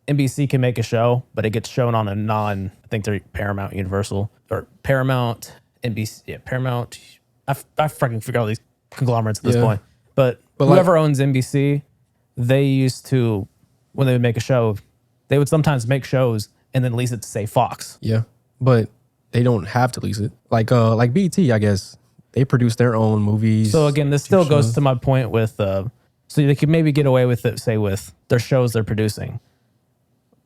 NBC can make a show, but it gets shown on I think they're Paramount Universal or Paramount NBC. Yeah, Paramount. I freaking forgot all these conglomerates at this point. But whoever owns NBC, they used to, when they would make a show, they would sometimes make shows and then lease it to say Fox. Yeah, but they don't have to lease it. Like BET, I guess they produce their own movies. So again, this still goes to my point with, so they could maybe get away with it, say with their shows they're producing.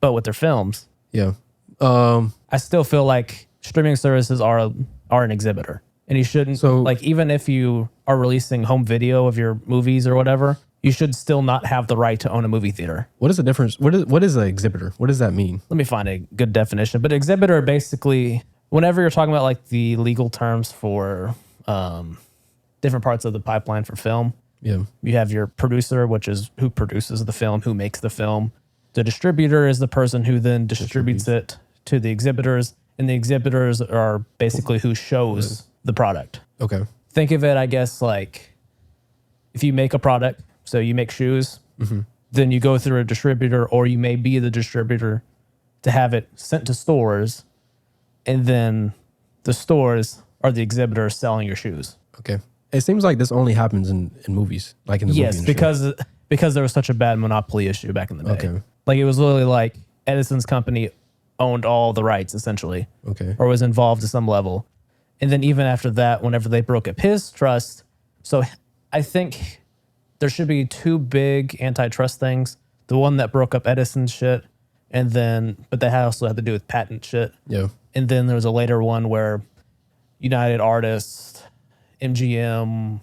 But with their films, yeah, I still feel like streaming services are an exhibitor, and you shouldn't. So, like, even if you are releasing home video of your movies or whatever, you should still not have the right to own a movie theater. What is the difference? What is an exhibitor? What does that mean? Let me find a good definition. But exhibitor, basically, whenever you're talking about like the legal terms for different parts of the pipeline for film, yeah, you have your producer, which is who produces the film, who makes the film. The distributor is the person who then distributes it to the exhibitors, and the exhibitors are basically who shows the product. Okay. Think of it, I guess, like if you make a product, so you make shoes, then you go through a distributor, or you may be the distributor to have it sent to stores, and then the stores are the exhibitors selling your shoes. Okay. It seems like this only happens in movies, like in the movie industry. because there was such a bad monopoly issue back in the day. Okay. Like it was literally like Edison's company owned all the rights essentially. Okay. Or was involved to some level. And then even after that, whenever they broke up his trust, so I think there should be two big antitrust things. The one that broke up Edison's shit, but that also had to do with patent shit. Yeah. And then there was a later one where United Artists, MGM,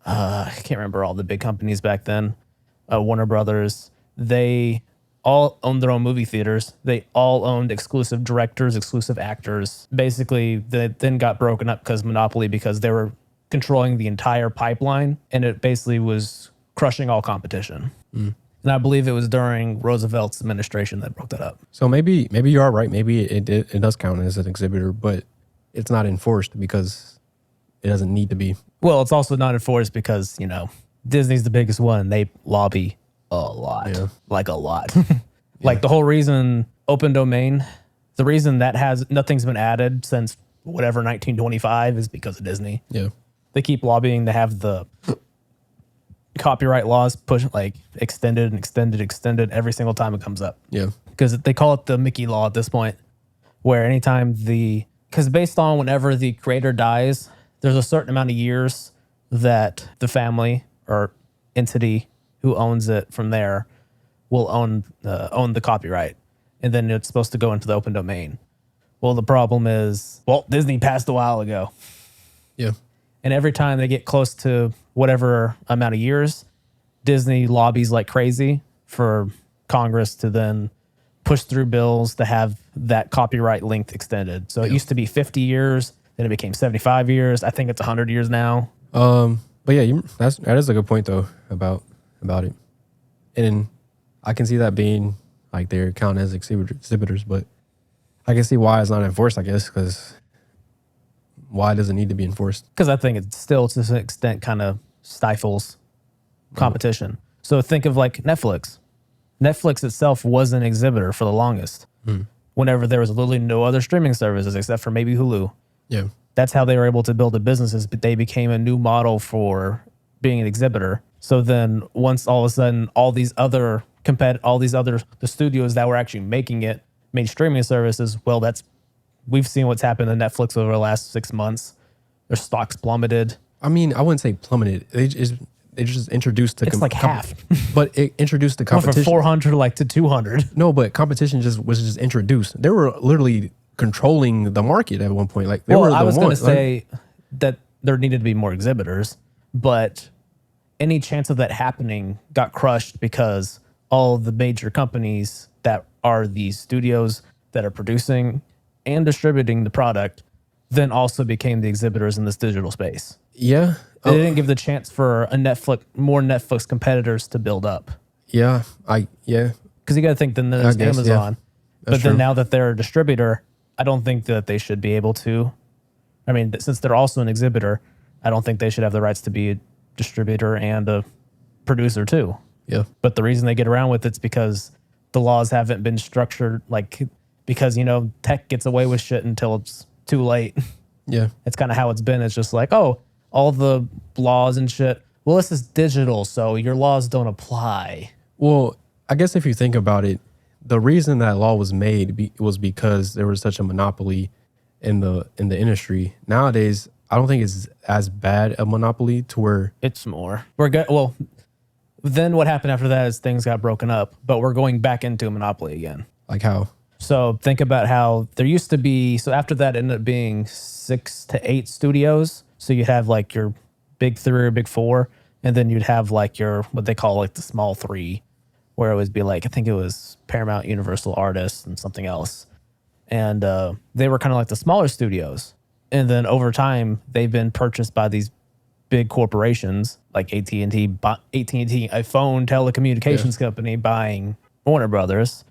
I can't remember all the big companies back then, Warner Brothers, they all owned their own movie theaters. They all owned exclusive directors, exclusive actors. Basically, they then got broken up because monopoly, because they were controlling the entire pipeline, and it basically was crushing all competition. And I believe it was during Roosevelt's administration that broke that up. So maybe you are right. Maybe it does count as an exhibitor, but it's not enforced because it doesn't need to be. Well, it's also not enforced because, Disney's the biggest one. They lobby a lot, like a lot. Like the whole reason open domain, the reason that nothing's been added since whatever 1925 is because of Disney. Yeah. They keep lobbying to have the copyright laws extended every single time it comes up. Yeah. Because they call it the Mickey law at this point, where anytime because based on whenever the creator dies, there's a certain amount of years that the family or entity who owns it from there will own the copyright. And then it's supposed to go into the open domain. Well, the problem is, Disney passed a while ago. Yeah. And every time they get close to whatever amount of years, Disney lobbies like crazy for Congress to then push through bills to have that copyright length extended. So it used to be 50 years, then it became 75 years. I think it's 100 years now. But yeah, that is a good point though about it. And I can see that being like they're counted as exhibitors, but I can see why it's not enforced, I guess, because why does it need to be enforced? Because I think it still, to some extent, kind of stifles competition. So think of like Netflix. Netflix itself was an exhibitor for the longest. Whenever there was literally no other streaming services except for maybe Hulu. Yeah. That's how they were able to build the businesses, but they became a new model for being an exhibitor. So then once all of a sudden all these other the studios that were actually making it made streaming services, we've seen what's happened to Netflix over the last 6 months. Their stocks plummeted. I mean, I wouldn't say plummeted. They just introduced it's like half. But it introduced the competition. From 400 to 200. No, but competition was just introduced. They were literally controlling the market at one point. I was going to say that there needed to be more exhibitors, but any chance of that happening got crushed because all the major companies that are the studios that are producing and distributing the product then also became the exhibitors in this digital space. Yeah. They didn't give the chance for more Netflix competitors to build up. Yeah. Because you got to think then there's I guess, Amazon. yeah. But then now that they're a distributor, I don't think that they should be able to. I mean, since they're also an exhibitor, I don't think they should have the rights to be a distributor and a producer too. Yeah. But the reason they get around with it's because the laws haven't been structured because, tech gets away with shit until it's too late. Yeah. It's kind of how it's been. It's just like, oh, all the laws and shit. Well, this is digital, so your laws don't apply. Well, I guess if you think about it, the reason that law was made was because there was such a monopoly in the industry. Nowadays, I don't think it's as bad a monopoly to where it's more. We're good. Well, then what happened after that is things got broken up, but we're going back into a monopoly again. Like how? So think about how there used to be. So after that, it ended up being 6 to 8 studios. So you'd have like your big 3 or big 4, and then you'd have like your what they call like the small 3, where it would be like I think it was Paramount, Universal Artists, and something else. And they were kind of like the smaller studios. And then over time, they've been purchased by these big corporations like AT&T, a phone telecommunications company buying Warner Brothers.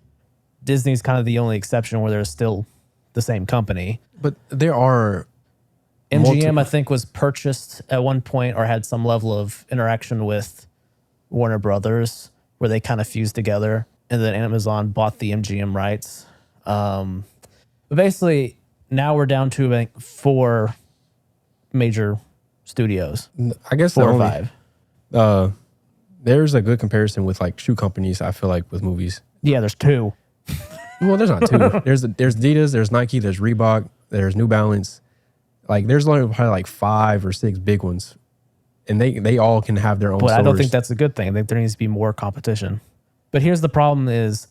Disney's kind of the only exception where they're still the same company. But there are MGM, I think, was purchased at one point or had some level of interaction with Warner Brothers where they kind of fused together. And then Amazon bought the MGM rights. But basically, now we're down to like 4 major studios. I guess 4 or 5. There's a good comparison with like shoe companies, I feel like, with movies. Yeah, there's 2. Well, there's not 2. There's Adidas, there's Nike, there's Reebok, there's New Balance. Like there's only probably like 5 or 6 big ones. And they all can have their own stores. I don't think that's a good thing. I think there needs to be more competition. But here's the problem is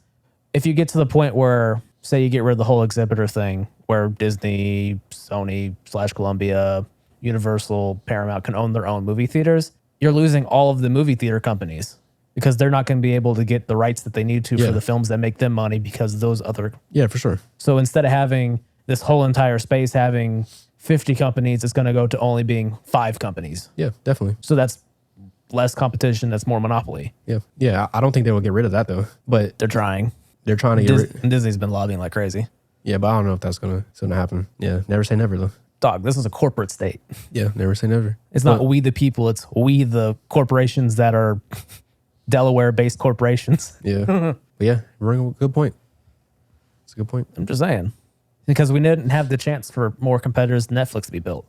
if you get to the point where, say you get rid of the whole exhibitor thing, where Disney, Sony / Columbia, Universal, Paramount can own their own movie theaters, you're losing all of the movie theater companies because they're not going to be able to get the rights that they need to for the films that make them money because those other... Yeah, for sure. So instead of having this whole entire space having 50 companies, it's going to go to only being 5 companies. Yeah, definitely. So that's less competition. That's more monopoly. Yeah. Yeah, I don't think they will get rid of that though. But they're trying. They're trying to get rid. And Disney's been lobbying like crazy. Yeah, but I don't know if that's gonna happen. Yeah, never say never though. Dog, this is a corporate state. Yeah, never say never. It's not we the people. It's we the corporations that are Delaware-based corporations. Yeah. But yeah, bring a good point. It's a good point. I'm just saying. Because we didn't have the chance for more competitors than Netflix to be built.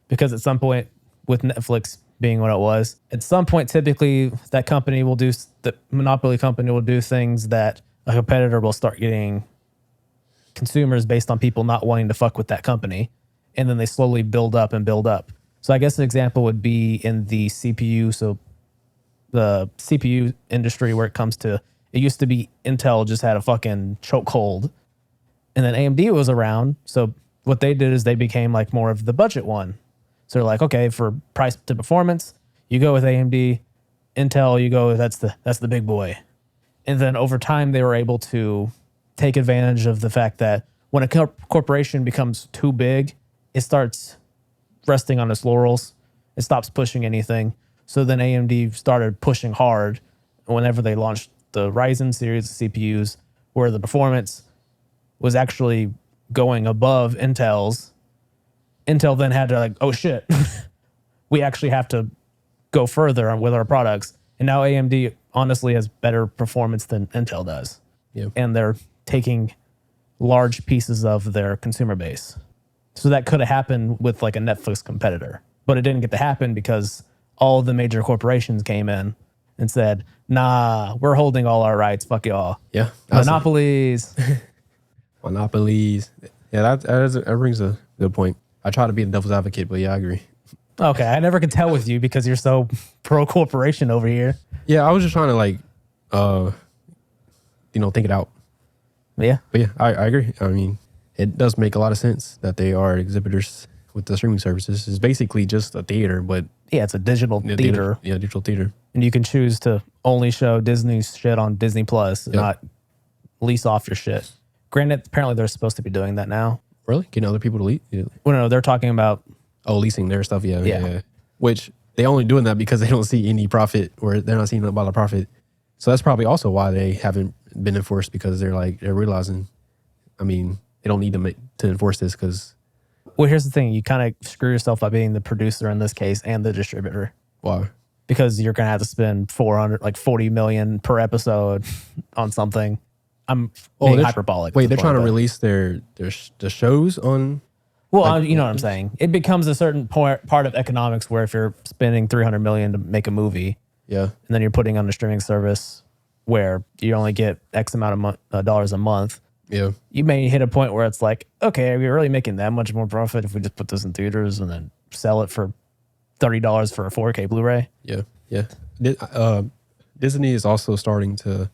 Because at some point, with Netflix being what it was, at some point, typically, that company will do, the monopoly company will do things that a competitor will start getting consumers based on people not wanting to fuck with that company. And then they slowly build up and build up. So I guess an example would be in the CPU. So the CPU industry where it comes to, it used to be Intel just had a fucking chokehold. And then AMD was around. So what they did is they became like more of the budget one. So they're like, okay, for price to performance, you go with AMD. Intel, you go, that's the big boy. And then over time, they were able to take advantage of the fact that when a corporation becomes too big, it starts resting on its laurels. It stops pushing anything. So then AMD started pushing hard whenever they launched the Ryzen series of CPUs, where the performance was actually going above Intel's. Intel then had to like, oh shit, we actually have to go further with our products. And now AMD honestly has better performance than Intel does. Yeah. And they're taking large pieces of their consumer base. So that could have happened with like a Netflix competitor, but it didn't get to happen because all of the major corporations came in and said, nah, we're holding all our rights. Fuck y'all. Yeah. Monopolies. Monopolies. Yeah, that brings a good point. I try to be the devil's advocate, but yeah, I agree. Okay, I never can tell with you because you're so pro-corporation over here. Yeah, I was just trying to like, think it out. Yeah. But yeah, I agree. I mean, it does make a lot of sense that they are exhibitors with the streaming services. It's basically just a theater, but Yeah, it's a digital theater. Yeah, digital theater. And you can choose to only show Disney shit on Disney Plus, not lease off your shit. Granted, apparently they're supposed to be doing that now. Really? Getting other people to lease? Yeah. Well, no, they're talking about leasing their stuff. Yeah. Which they only doing that because they don't see any profit, or they're not seeing about the profit. So that's probably also why they haven't been enforced, because they're realizing, I mean, they don't need to enforce this because. Well, here's the thing: you kind of screw yourself by being the producer in this case and the distributor. Why? Because you're gonna have to spend $40 million per episode on something. I'm being hyperbolic. Wait, they're trying to release the shows on. Well, you know what I'm saying. It becomes a certain part of economics where if you're spending $300 million to make a movie, and then you're putting on a streaming service where you only get X amount of dollars a month. Yeah, you may hit a point where it's like, okay, are we really making that much more profit if we just put this in theaters and then sell it for $30 for a 4K Blu-ray? Yeah. Disney is also starting to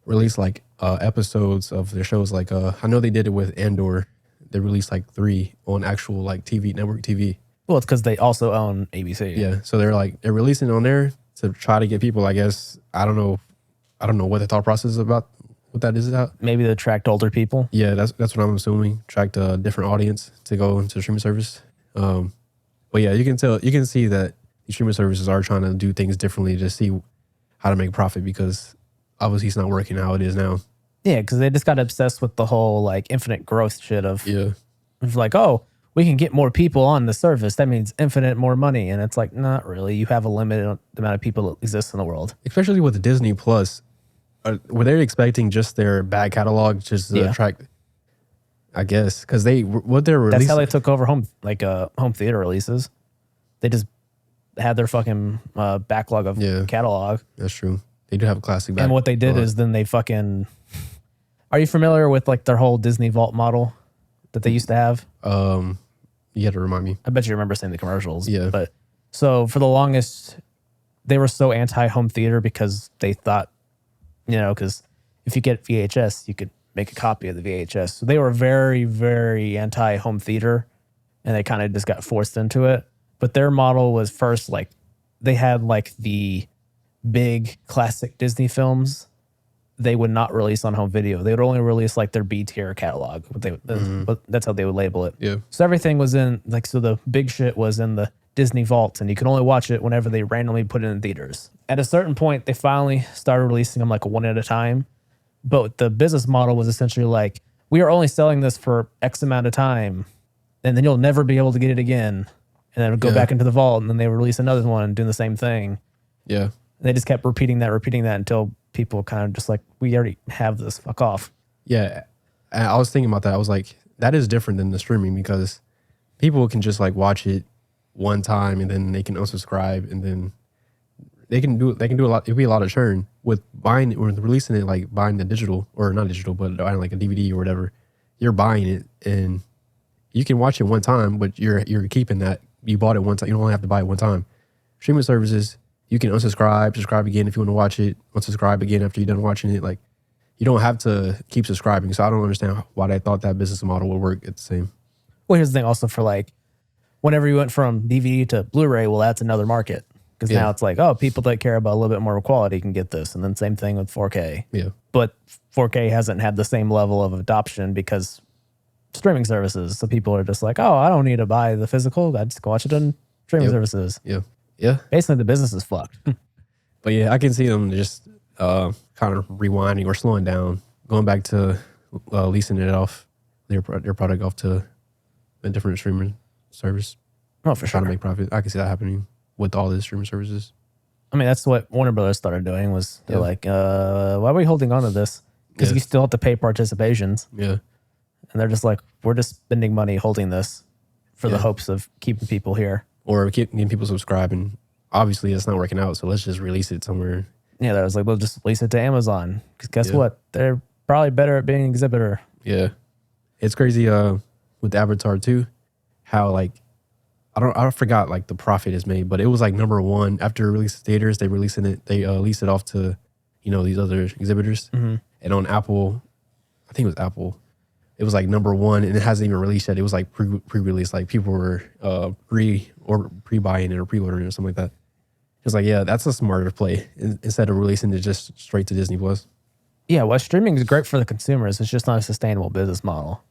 release like episodes of their shows. Like I know they did it with Andor. They released like 3 on actual like TV, network TV. Well, it's because they also own ABC. Yeah, so they're releasing on there to try to get people. I guess I don't know what the thought process is about what that is about. Maybe to attract older people. Yeah, that's what I'm assuming. Attract a different audience to go into the streaming service. But yeah, you can see that these streaming services are trying to do things differently to see how to make profit, because obviously it's not working how it is now. Yeah, because they just got obsessed with the whole like infinite growth shit of like, oh, we can get more people on the service. That means infinite more money. And it's like, not really. You have a limited amount of people that exist in the world. Especially with Disney Plus. Were they expecting just their back catalog just to attract? I guess because they're releasing. That's how they took over home theater releases. They just had their fucking backlog of catalog. That's true. They do have a classic backlog. And what they did is then they fucking. Are you familiar with like their whole Disney Vault model that they used to have? You had to remind me. I bet you remember seeing the commercials. Yeah. But so for the longest, they were so anti-home theater because they thought, because if you get VHS, you could make a copy of the VHS. So they were very, very anti-home theater, and they kind of just got forced into it. But their model was first like they had like the big classic Disney films. They would not release on home video. They would only release like their B tier catalog. But that's how they would label it. Yeah. So everything was in so the big shit was in the Disney Vault, and you could only watch it whenever they randomly put it in theaters. At a certain point, they finally started releasing them like one at a time. But the business model was essentially like, we are only selling this for X amount of time, and then you'll never be able to get it again. And then it would go back into the vault, and then they would release another one doing the same thing. Yeah. And they just kept repeating that until people kind of just like, we already have this, fuck off. Yeah. I was thinking about that. I was like, that is different than the streaming, because people can just like watch it one time and then they can unsubscribe, and then they can do a lot. It'd be a lot of churn with buying it or releasing it, like buying the digital, or not digital, but buying like a DVD or whatever. You're buying it and you can watch it one time, but you're keeping that. You bought it one time. You don't only have to buy it one time. Streaming services, you can unsubscribe, subscribe again if you want to watch it, unsubscribe again after you're done watching it. Like, you don't have to keep subscribing. So I don't understand why they thought that business model would work at the same. Well, here's the thing also for like, whenever you went from DVD to Blu-ray, well, that's another market. Because now it's like, oh, people that care about a little bit more quality can get this. And then same thing with 4K. Yeah. But 4K hasn't had the same level of adoption because streaming services. So people are just like, oh, I don't need to buy the physical. I just go watch it on streaming services. Yeah. Yeah. Basically, the business is fucked. But yeah, I can see them just kind of rewinding or slowing down, going back to leasing it off, their product off to a different streaming service. Oh, for sure. Trying to make profit. I can see that happening with all the streaming services. I mean, that's what Warner Brothers started doing was they're like, why are we holding on to this? Because you still have to pay participations. Yeah. And they're just like, we're just spending money holding this for the hopes of keeping people here. Or getting people subscribing. Obviously, it's not working out, so let's just release it somewhere. Yeah, that was like, we'll just release it to Amazon. Because guess what? They're probably better at being an exhibitor. Yeah. It's crazy with Avatar too, how like, I forgot like the profit is made, but it was like number one after release theaters. They lease it off to, these other exhibitors. Mm-hmm. And on Apple, I think it was Apple, it was like number one, and it hasn't even released yet. It was like pre-release, like people were pre-buying it or pre-ordering it or something like that. It's like, yeah, that's a smarter play instead of releasing it just straight to Disney Plus. Yeah, well, streaming is great for the consumers. It's just not a sustainable business model.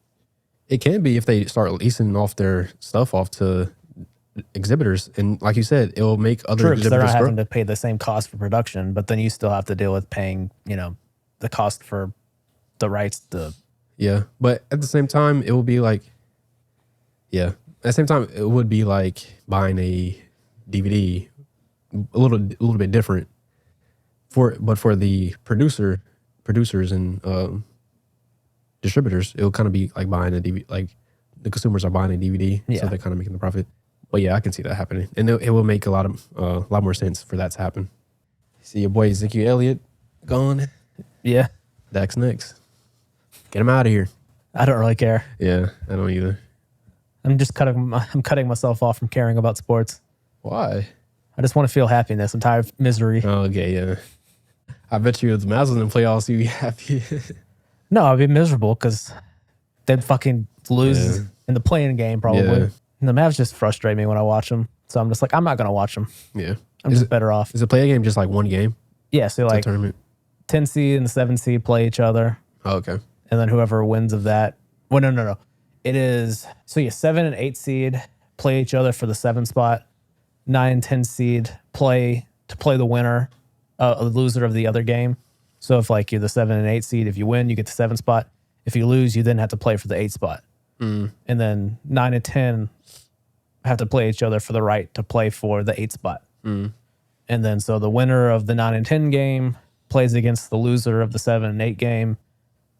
It can be if they start leasing off their stuff off to exhibitors, and like you said, it will make other True, because they're exhibitors not grow. having to pay the same cost for production, but then you still have to deal with paying, the cost for the rights to. Yeah, but at the same time, it will be like, yeah, at the same time, it would be like buying a DVD, a little bit different. But for the producers and distributors, it will kind of be like buying a DVD, like the consumers are buying a DVD, Yeah. so they're kind of making the profit. But yeah, I can see that happening, and it will make a lot more sense for that to happen. See your boy Ezekiel Elliott gone. Yeah, Dak's next. Get him out of here. I don't really care. Yeah, I don't either. I'm cutting myself off from caring about sports. Why? I just want to feel happiness. I'm tired of misery. Oh, okay, yeah. I bet you if the Mavs didn't play all, so you'd be happy. No, I'd be miserable because they'd fucking lose Yeah. in the playing game probably. Yeah. And the Mavs just frustrate me when I watch them. So I'm just like, I'm not going to watch them. Yeah. I'm just better off. Is the play game just like one game? Yeah, so It's a like tournament. 10 seed and the 7 seed play each other. Oh, okay. And then whoever wins of that. Well, no. It is, so yeah, 7 and 8 seed play each other for the 7 spot. 9 and 10 seed play the winner, the loser of the other game. So if like you're the 7 and 8 seed, if you win, you get the 7 spot. If you lose, you then have to play for the 8 spot. And then 9 and 10 have to play each other for the right to play for the 8 spot. And then so the winner of the 9 and 10 game plays against the loser of the 7 and 8 game,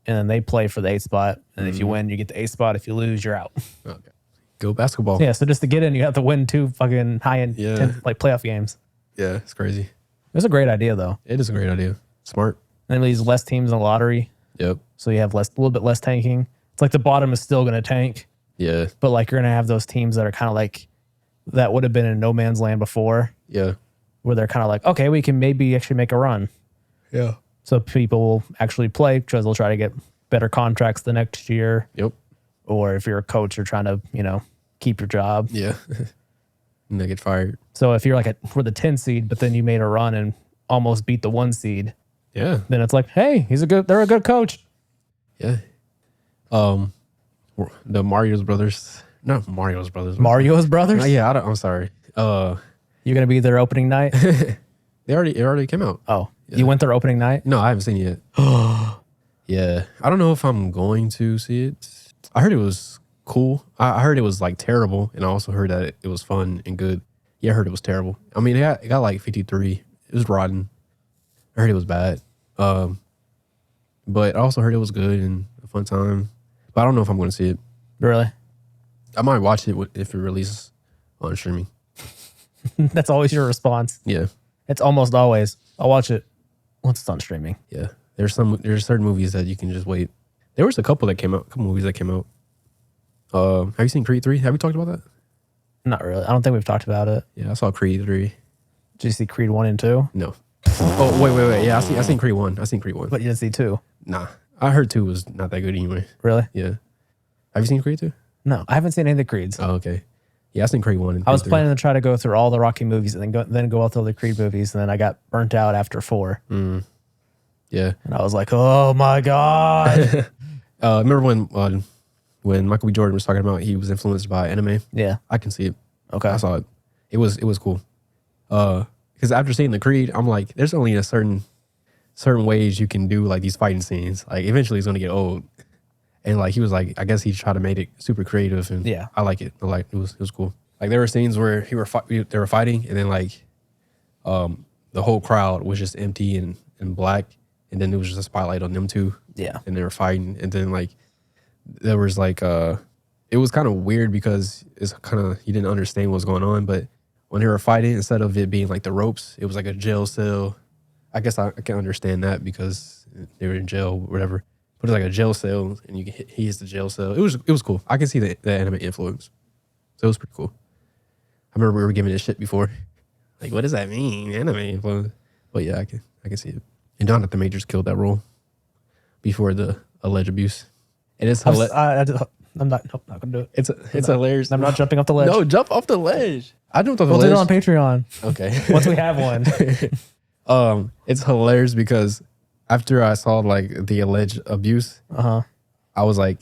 and then they play for the 8 spot. And if you win, you get the 8 spot. If you lose, you're out. Okay. Go basketball. Yeah, so just to get in, you have to win 2 fucking high-end like playoff games. Yeah, it's crazy. It was a great idea though. It is a great idea. Smart. And it leaves less teams in the lottery, Yep. so you have a little bit less tanking. It's like the bottom is still going to tank, Yeah. but like you're going to have those teams that are kind of like that would have been in no man's land before, Yeah. where they're kind of like, okay, we can maybe actually make a run. Yeah. So people will actually play because they'll try to get better contracts the next year. Yep. Or if you're a coach, you're trying to, keep your job. Yeah. And they get fired. So if you're like for the 10 seed, but then you made a run and almost beat the 1 seed, Yeah. then it's like, hey, they're a good coach. Yeah. The Mario's brothers. No, Mario's brothers. Mario's brothers? Yeah, I'm sorry. You're going to be their opening night? It already came out. Oh, you went their opening night? No, I haven't seen it yet. Yeah. I don't know if I'm going to see it. I heard it was cool. I heard it was like terrible, and I also heard that it was fun and good. Yeah, I heard it was terrible. I mean, it got like 53. It was rotten. I heard it was bad. But I also heard it was good and a fun time. But I don't know if I'm going to see it. Really? I might watch it if it releases on streaming. That's always your response. Yeah. It's almost always, I'll watch it once it's on streaming. Yeah. There's certain movies that you can just wait. There was a couple movies that came out. Have you seen Creed 3? Have we talked about that? Not really. I don't think we've talked about it. Yeah, I saw Creed 3. Did you see Creed 1 and 2? No. Oh, wait. Yeah, I seen Creed 1. I seen Creed 1. But you didn't see 2? Nah. I heard 2 was not that good anyway. Really? Yeah. Have you seen Creed 2? No, I haven't seen any of the Creeds. Oh, okay. Yeah, I seen Creed 1 and I was Creed 3. planning to try to go through all the Rocky movies and then go out to all the Creed movies, and then I got burnt out after 4. Yeah. And I was like, oh my God. Remember when Michael B. Jordan was talking about he was influenced by anime? Yeah. I can see it. Okay. I saw it. It was cool. Because after seeing the Creed, I'm like, there's only a certain ways you can do like these fighting scenes. Like eventually it's gonna get old. And like he was like, I guess he tried to make it super creative, and Yeah. I like it. It was cool. Like there were scenes where they were fighting, and then like the whole crowd was just empty and black, and then there was just a spotlight on them two. Yeah. And they were fighting, and then like there was like it was kind of weird because it's kind of you didn't understand what was going on, but when they were fighting, instead of it being like the ropes, it was like a jail cell. I guess I can understand that because they were in jail or whatever. But it's like a jail cell, and he hits the jail cell. It was cool. I can see the anime influence, so it was pretty cool. I remember we were giving it shit before, like what does that mean, anime influence? But yeah, I can see it. And Jonathan Majors killed that role before the alleged abuse. And it's I'm, hilarious. I'm not gonna do it. It's hilarious. I'm not jumping off the ledge. No, jump off the ledge. I jumped off the We'll do ledge. it on Patreon. Okay. Once we have one. It's hilarious because after I saw like the alleged abuse, I was like,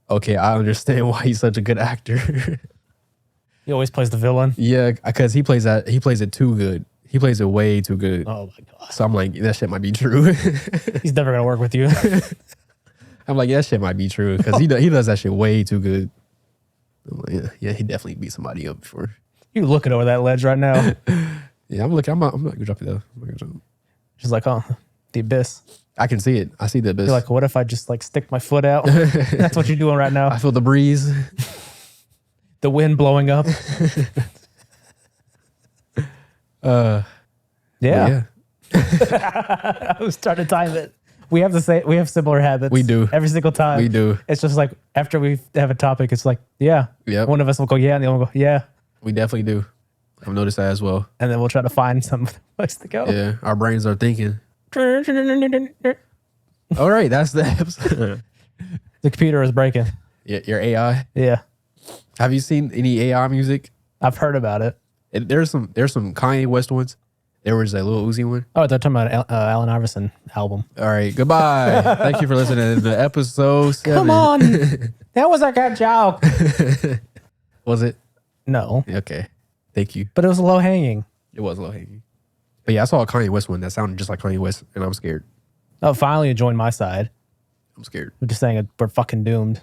okay, I understand why he's such a good actor. He always plays the villain. Yeah, because he plays it too good. He plays it way too good. Oh my god. So I'm like, that shit might be true. He's never gonna work with you. I'm like, that shit might be true because he does that shit way too good. I'm like, yeah, he definitely beat somebody up before. You looking over that ledge right now. Yeah, I'm looking. I'm not gonna drop it though. I'm not gonna jump. She's like, oh, the abyss. I can see it. I see the abyss. You're like, what if I just like stick my foot out? That's what you're doing right now. I feel the breeze. The wind blowing up. Yeah. I was trying to time it. We have similar habits. We do. Every single time. We do. It's just like after we have a topic, it's like, yeah. Yep. One of us will go, yeah, and the other will go, yeah. We definitely do. I've noticed that as well. And then we'll try to find some place to go. Yeah, our brains are thinking. All right, that's the episode. The computer is breaking. Yeah, your AI. Yeah. Have you seen any AI music? I've heard about it. There's some Kanye West ones. There was a Lil Uzi one. Oh, they're talking about Allen Iverson album. All right, goodbye. Thank you for listening to episode 7. Come on. That was a good joke. Was it? No. Okay. Thank you. But it was low hanging. It was low hanging. But yeah, I saw a Kanye West one that sounded just like Kanye West, and I'm scared. Oh, finally you joined my side. I'm scared. We're just saying we're fucking doomed.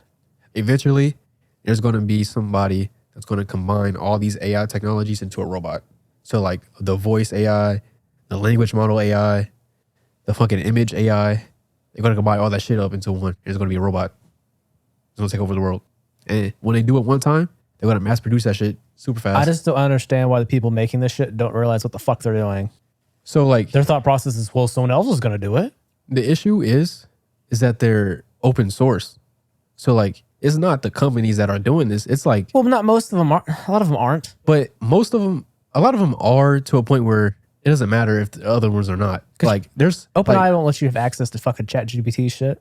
Eventually, there's going to be somebody that's going to combine all these AI technologies into a robot. So like the voice AI, the language model AI, the fucking image AI, they're going to combine all that shit up into one. There's going to be a robot. It's going to take over the world. And when they do it one time, they're going to mass produce that shit super fast. I just don't understand why the people making this shit don't realize what the fuck they're doing. So like Their thought process is, well, someone else is going to do it. the issue is that they're open source. So like it's not the companies that are doing this. It's like, Well, not most of them are. A lot of them aren't. but most of them, a lot of them are to a point where it doesn't matter if the other ones are not. Like there's OpenAI like, won't let you have access to fucking chat GPT shit.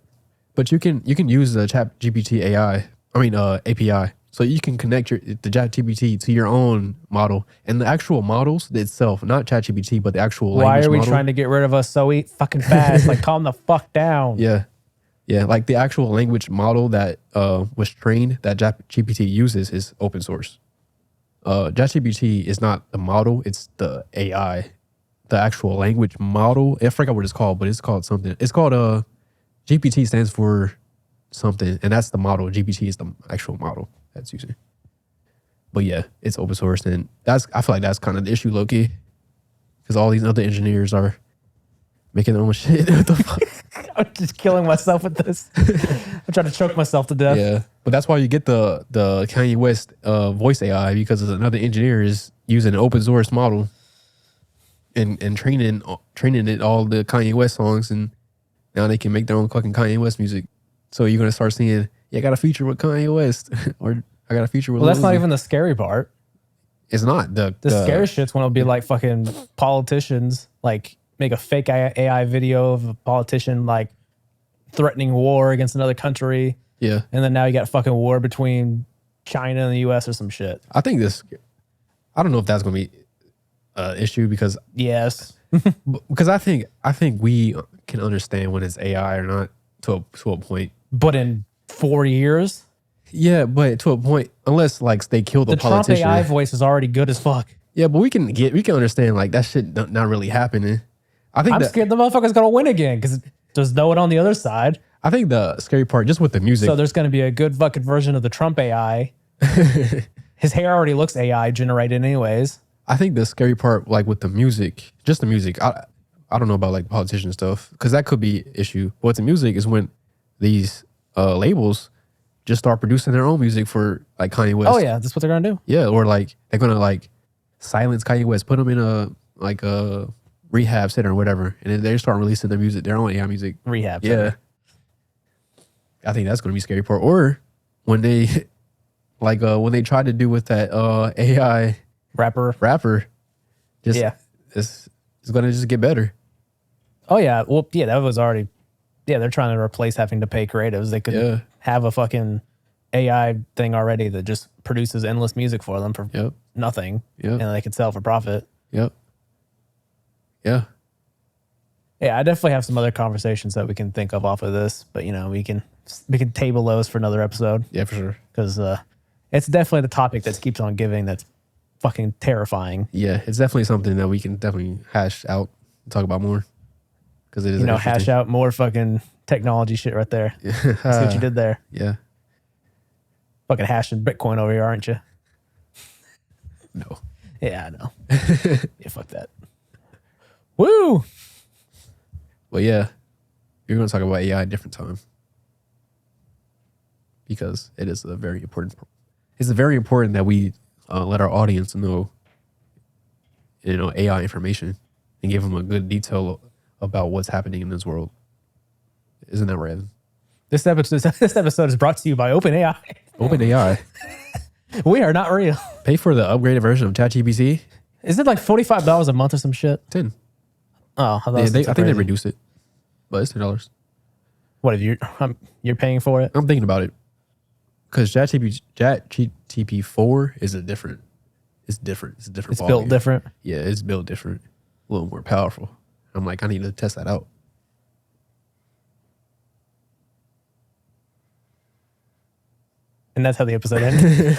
but you can use the Chat GPT API. So you can connect the Chat GPT to your own model and the actual models itself, not Chat GPT, but the actual Why language are we model. trying to get rid of us so fucking fast? Like, calm the fuck down. Yeah. Yeah. Like the actual language model that was trained that Chat GPT uses is open source. Chat GPT is not the model, it's the AI. The actual language model. I forgot what it's called, but it's called something. It's called GPT stands for something, and that's the model. GPT is the actual model that's using. But yeah, it's open source, and I feel like that's kind of the issue, low key, because all these other engineers are making their own shit. What the fuck? I'm just killing myself with this. I'm trying to choke myself to death. Yeah, but that's why you get the Kanye West voice AI, because another engineer is using an open source model and training it all the Kanye West songs, and now they can make their own fucking Kanye West music. So you're gonna start seeing, yeah, I got a feature with Kanye West, or I got a feature with. Well, that's Lil not Uzi. even the scary part. It's not the Scary shit's when it'll be like fucking politicians like make a fake AI video of a politician like threatening war against another country, Yeah, and then now you got fucking war between China and the U.S. or some shit. I think this. I don't know if that's gonna be an issue because I think we can understand when it's AI or not to a point. But in 4 years, Yeah, but to a point, unless like they kill the Trump politician. AI voice is already good as fuck. Yeah, but we can understand like that shit not really happening. I think I'm scared the motherfucker's gonna win again because there's no one on the other side. I think the scary part just with the music. So there's gonna be a good fucking version of the Trump AI. His hair already looks AI generated anyways. I think the scary part, like with the music, just the music. I don't know about like politician stuff because that could be an issue. But with the music is when these labels just start producing their own music for like Kanye West. Oh yeah, that's what they're gonna do. Yeah, or like they're gonna like silence Kanye West, put him in a rehab center or whatever, and then they start releasing their music, their own AI music. Rehab. Yeah, I think that's gonna be a scary part. Or when they when they tried to do with that AI rapper, just it's gonna just get better. Oh yeah. Well, yeah, that was already. Yeah, they're trying to replace having to pay creatives. They could have a fucking AI thing already that just produces endless music for them for Yep. nothing, Yep. and they can sell for profit. Yep. Yeah. Yeah, I definitely have some other conversations that we can think of off of this, but we can table those for another episode Yeah, for sure. because it's definitely the topic that keeps on giving. That's fucking terrifying. Yeah, it's definitely something that we can definitely hash out and talk about more. Because it is Hash out more fucking technology shit right there. See what you did there. Yeah. Fucking hashing Bitcoin over here, aren't you? No. Yeah, I know. Yeah, fuck that. Woo! But yeah, we're going to talk about AI at a different time. Because it is a very important. It's very important that we let our audience know, AI information and give them a good detail about what's happening in this world. Isn't that right, Evan? This episode is brought to you by OpenAI. OpenAI. We are not real. Pay for the upgraded version of ChatGPT. Is it like $45 a month or some shit? 10. Oh, I think they reduced it, but it's $10. What if you're paying for it? I'm thinking about it because ChatGPT 4 is different. It's different. It's a different. It's built different. Yeah, it's built different. A little more powerful. I'm like, I need to test that out. And that's how the episode ended.